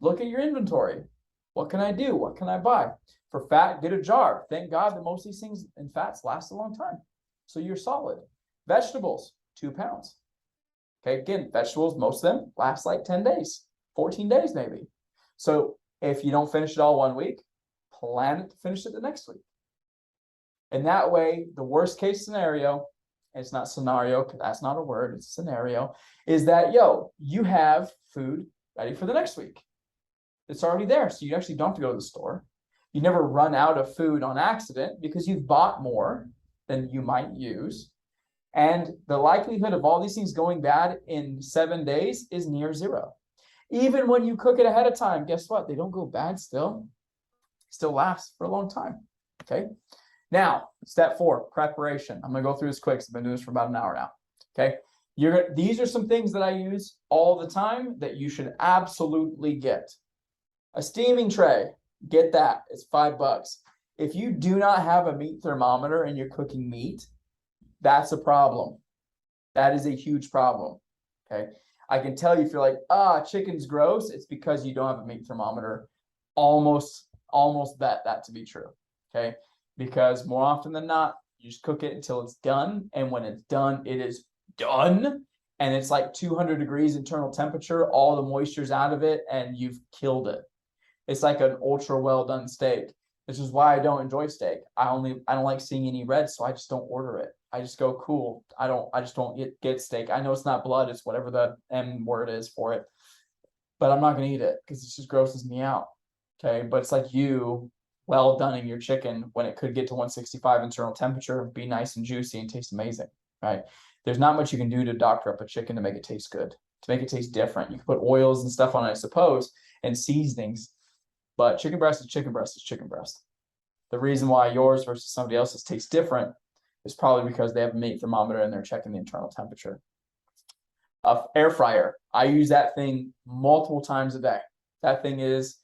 Look at your inventory. What can I do? What can I buy? For fat, get a jar. Thank God that most of these things and fats last a long time. So you're solid. Vegetables, 2 pounds. Okay, again, vegetables, most of them last like 10 days, 14 days maybe. So if you don't finish it all 1 week, plan it to finish it the next week. And that way, the worst case scenario, it's not scenario, because that's not a word, it's a scenario, is that, you have food ready for the next week. It's already there, so you actually don't have to go to the store. You never run out of food on accident because you've bought more than you might use. And the likelihood of all these things going bad in 7 days is near zero. Even when you cook it ahead of time, guess what? They don't go bad still. Still lasts for a long time, okay? Now, step 4, preparation. I'm going to go through this quick because I've been doing this for about an hour now. Okay. These are some things that I use all the time that you should absolutely get. A steaming tray. Get that. It's $5. If you do not have a meat thermometer and you're cooking meat, that's a problem. That is a huge problem. Okay. I can tell you if you're like, chicken's gross, it's because you don't have a meat thermometer. Almost bet that to be true. Okay. Because more often than not, you just cook it until it's done. And when it's done, it is done. And it's like 200 degrees internal temperature. All the moisture's out of it and you've killed it. It's like an ultra well done steak. This is why I don't enjoy steak. I don't like seeing any red, so I just don't order it. I just go, cool. I just don't get steak. I know it's not blood, it's whatever the M word is for it. But I'm not gonna eat it because it just grosses me out. Okay. But it's like you well doneing your chicken when it could get to 165 internal temperature, be nice and juicy and taste amazing. Right. There's not much you can do to doctor up a chicken to make it taste good, to make it taste different. You can put oils and stuff on it, I suppose, and seasonings. But chicken breast is chicken breast is chicken breast. The reason why yours versus somebody else's tastes different is probably because they have a meat thermometer and they're checking the internal temperature. Air fryer. I use that thing multiple times a day. That thing is,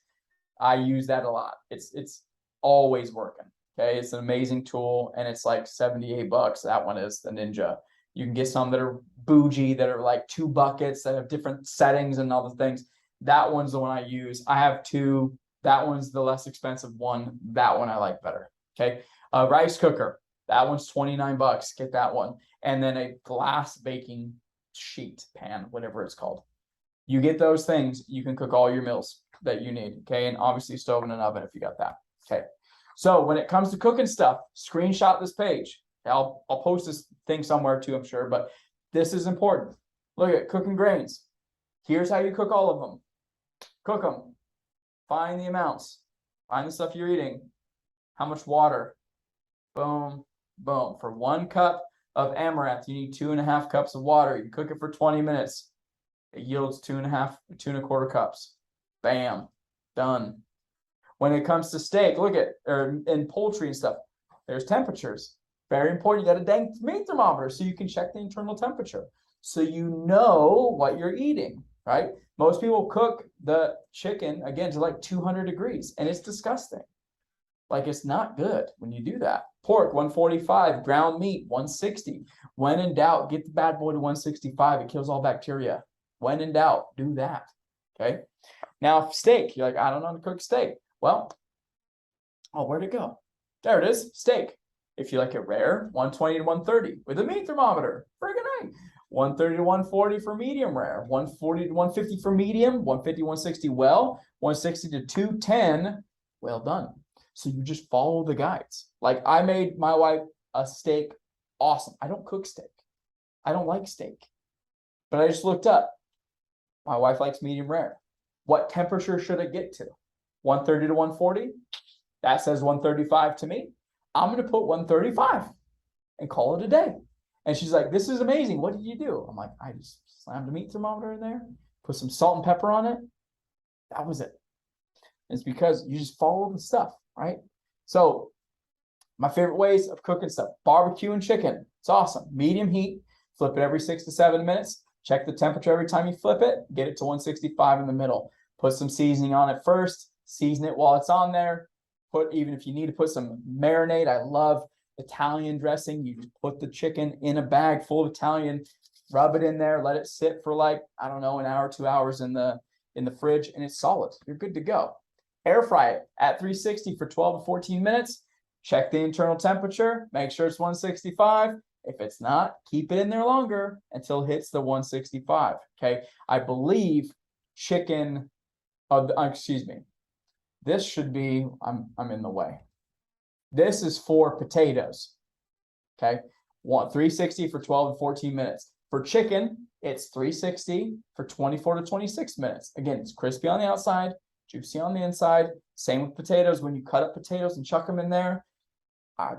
I use that a lot. It's always working. Okay. It's an amazing tool and it's like $78. That one is the Ninja. You can get some that are bougie, that are like 2 buckets that have different settings and all the things. That one's the one I use. I have 2. That one's the less expensive one. That one I like better. Okay. Rice cooker. That one's $29. Get that one. And then a glass baking sheet pan, whatever it's called. You get those things, you can cook all your meals that you need. Okay. And obviously stove and an oven if you got that. Okay. So when it comes to cooking stuff, screenshot this page. I'll post this thing somewhere too, I'm sure, but this is important. Look at cooking grains. Here's how you cook all of them. Cook them. Find the amounts. Find the stuff you're eating. How much water? Boom, boom. For 1 cup of amaranth, you need 2.5 cups of water. You cook it for 20 minutes. It yields 2.25 cups. Bam, done. When it comes to steak, look at, and poultry and stuff, there's temperatures. Very important. You got a dang meat thermometer so you can check the internal temperature. So you know what you're eating, right? Most people cook the chicken, again, to like 200 degrees, and it's disgusting. Like, it's not good when you do that. Pork, 145, ground meat, 160. When in doubt, get the bad boy to 165. It kills all bacteria. When in doubt, do that, okay? Now, steak, you're like, I don't know how to cook steak. Well, oh, where'd it go? There it is, steak. If you like it rare, 120 to 130 with a meat thermometer. Friggin' A. 130 to 140 for medium rare, 140 to 150 for medium, 150, 160 well, 160 to 210 well done. So you just follow the guides. Like, I made my wife a steak awesome. I don't cook steak. I don't like steak. But I just looked up. My wife likes medium rare. What temperature should it get to? 130 to 140? That says 135 to me. I'm going to put 135 and call it a day. And she's like, this is amazing. What did you do? I'm like, I just slammed a meat thermometer in there, put some salt and pepper on it. That was it. It's because you just follow the stuff, right? So my favorite ways of cooking stuff, barbecue and chicken. It's awesome. Medium heat, flip it every 6 to 7 minutes. Check the temperature every time you flip it. Get it to 165 in the middle. Put some seasoning on it first. Season it while it's on there. Even if you need to put some marinade. I love Italian dressing. You just put the chicken in a bag full of Italian, rub it in there, let it sit for like, I don't know, an hour, 2 hours in the fridge, and it's solid. You're good to go. Air fry it at 360 for 12 to 14 minutes. Check the internal temperature. Make sure it's 165. If it's not, keep it in there longer until it hits the 165. Okay. I believe chicken, excuse me. This should be, I'm in the way. This is for potatoes. Okay. 360 for 12 to 14 minutes. For chicken, it's 360 for 24 to 26 minutes. Again, it's crispy on the outside, juicy on the inside. Same with potatoes. When you cut up potatoes and chuck them in there,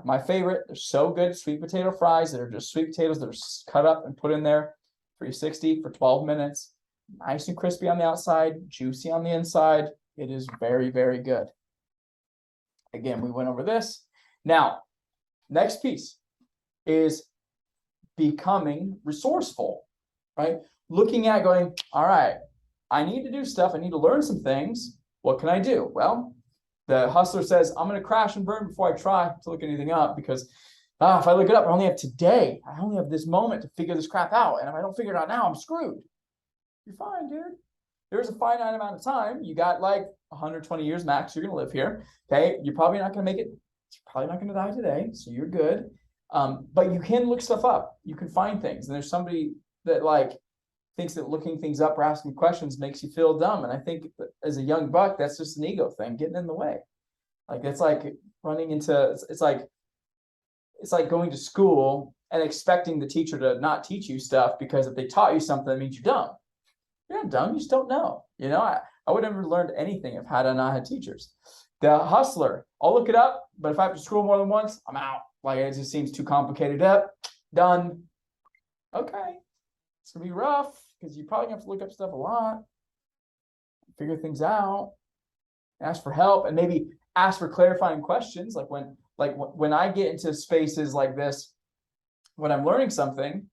my favorite, they're so good, sweet potato fries that are just sweet potatoes that are cut up and put in there. 360 for 12 minutes. Nice and crispy on the outside, juicy on the inside. It is very, very good. Again, we went over this. Now, next piece is becoming resourceful, right? Looking at going, all right, I need to do stuff. I need to learn some things. What can I do? Well, the hustler says, I'm going to crash and burn before I try to look anything up because if I look it up, I only have today. I only have this moment to figure this crap out. And if I don't figure it out now, I'm screwed. You're fine, dude. There's a finite amount of time. You got like 120 years max. You're going to live here. Okay. You're probably not going to make it. You're probably not going to die today. So you're good. But you can look stuff up. You can find things. And there's somebody that like thinks that looking things up or asking questions makes you feel dumb. And I think as a young buck, that's just an ego thing getting in the way. Like it's like running into it's like going to school and expecting the teacher to not teach you stuff, because if they taught you something, that means you're dumb. You're not dumb, you just don't know. I would never learned anything if had I not had teachers. The hustler, I'll look it up, but if I have to scroll more than once, I'm out. Like it just seems too complicated. Up, done. Okay, it's gonna be rough because you probably have to look up stuff a lot, figure things out, ask for help, and maybe ask for clarifying questions. Like when I get into spaces like this, when I'm learning something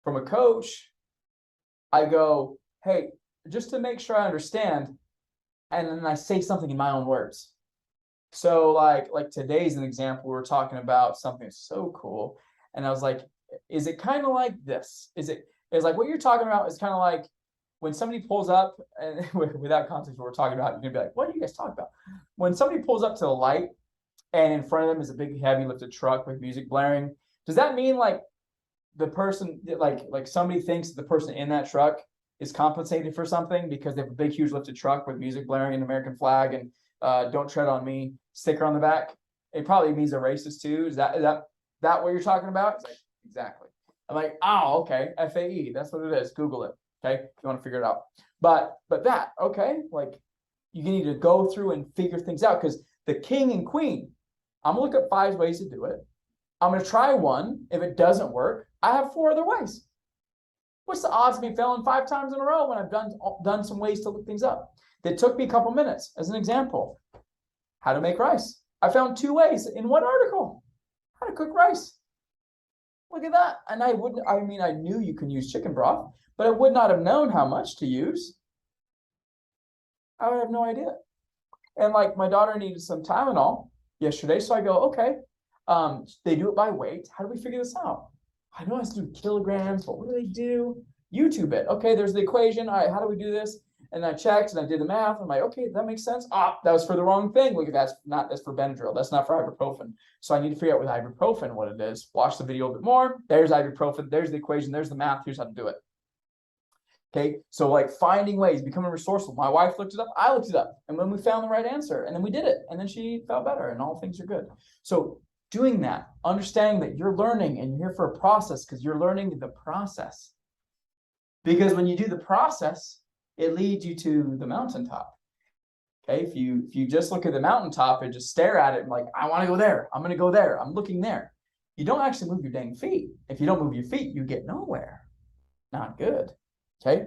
from a coach, I go, hey, just to make sure I understand, and then I say something in my own words. So like today's an example, we were talking about something so cool, and I was like, is it kind of like this? Is like what you're talking about is kind of like when somebody pulls up, and without context what we're talking about, you're gonna be like, what are you guys talking about? When somebody pulls up to the light and in front of them is a big heavy lifted truck with music blaring, does that mean like the person, like somebody thinks the person in that truck is compensated for something because they have a big huge lifted truck with music blaring and American flag and don't tread on me sticker on the back? It probably means they're racist too. Is that what you're talking about? It's like, exactly. I'm like, oh, okay, FAE, that's what it is. Google it. Okay, if you want to figure it out. But that, okay, like you need to go through and figure things out, because the king and queen, I'm gonna look up 5 ways to do it. I'm gonna try one. If it doesn't work, I have 4 other ways. What's the odds of me failing 5 times in a row when I've done some ways to look things up? That took me a couple minutes. As an example, how to make rice. I found 2 ways in one article. How to cook rice. Look at that. And I knew you can use chicken broth, but I would not have known how much to use. I would have no idea. And like my daughter needed some Tylenol yesterday, so I go, okay, they do it by weight. How do we figure this out? I know I have to do kilograms, but what do they do? YouTube it. Okay, there's the equation. All right, how do we do this? And I checked and I did the math. I'm like, okay, that makes sense. That was for the wrong thing. Look, that's for Benadryl. That's not for ibuprofen. So I need to figure out with ibuprofen what it is. Watch the video a bit more. There's ibuprofen. There's the equation. There's the math. Here's how to do it. Okay, so like finding ways, becoming resourceful. My wife looked it up. I looked it up. And when we found the right answer, and then we did it, and then she felt better, and all things are good. So doing that, understanding that you're learning and you're here for a process, because you're learning the process. Because when you do the process, it leads you to the mountaintop. Okay, if you just look at the mountaintop and just stare at it and like, I want to go there, I'm going to go there, I'm looking there, you don't actually move your dang feet. If you don't move your feet, you get nowhere. Not good. Okay.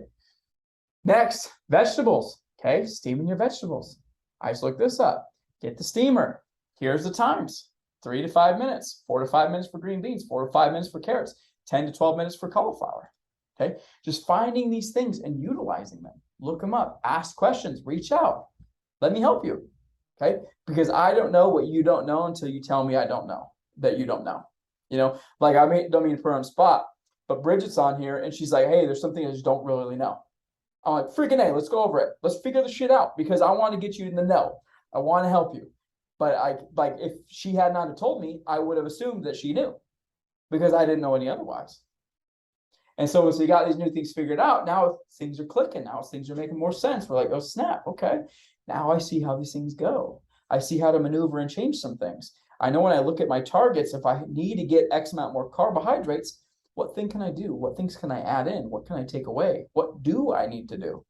Next, vegetables. Okay, steaming your vegetables. I just looked this up. Get the steamer. Here's the times: 3 to 5 minutes, 4 to 5 minutes for green beans, 4 to 5 minutes for carrots, 10 to 12 minutes for cauliflower. Okay, just finding these things and utilizing them. Look them up, ask questions, reach out. Let me help you. Okay, because I don't know what you don't know until you tell me I don't know that you don't know. Like don't mean to put her on the spot, but Bridget's on here and she's like, hey, there's something I just don't really know. I'm like, freaking A, let's go over it. Let's figure the shit out, because I want to get you in the know. I want to help you. But if she had not have told me, I would have assumed that she knew, because I didn't know any otherwise. And so once we got these new things figured out, now things are clicking. Now things are making more sense. We're like, oh, snap. Okay. Now I see how these things go. I see how to maneuver and change some things. I know when I look at my targets, if I need to get X amount more carbohydrates, what thing can I do? What things can I add in? What can I take away? What do I need to do?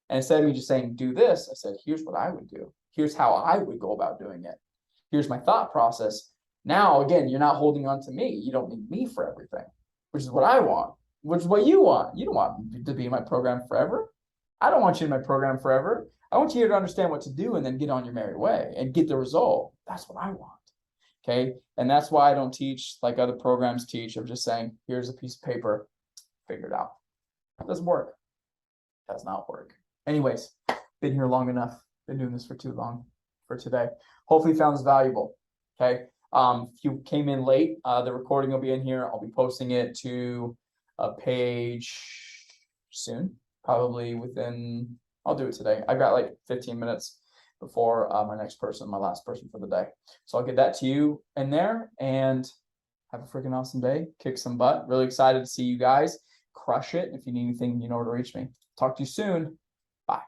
And instead of me just saying, do this, I said, here's what I would do. Here's how I would go about doing it. Here's my thought process. Now, again, you're not holding on to me. You don't need me for everything, which is what I want, which is what you want. You don't want to be in my program forever. I don't want you in my program forever. I want you to understand what to do and then get on your merry way and get the result. That's what I want. Okay. And that's why I don't teach like other programs teach, of just saying, here's a piece of paper, figure it out. It doesn't work. It does not work. Anyways, been here long enough. Been doing this for too long for today. Hopefully you found this valuable. Okay. If you came in late, the recording will be in here. I'll be posting it to a page soon, probably within, I'll do it today. I've got like 15 minutes before my last person for the day. So I'll get that to you in there, and have a freaking awesome day. Kick some butt. Really excited to see you guys. crush it. If you need anything, you know where to reach me. Talk to you soon. Bye.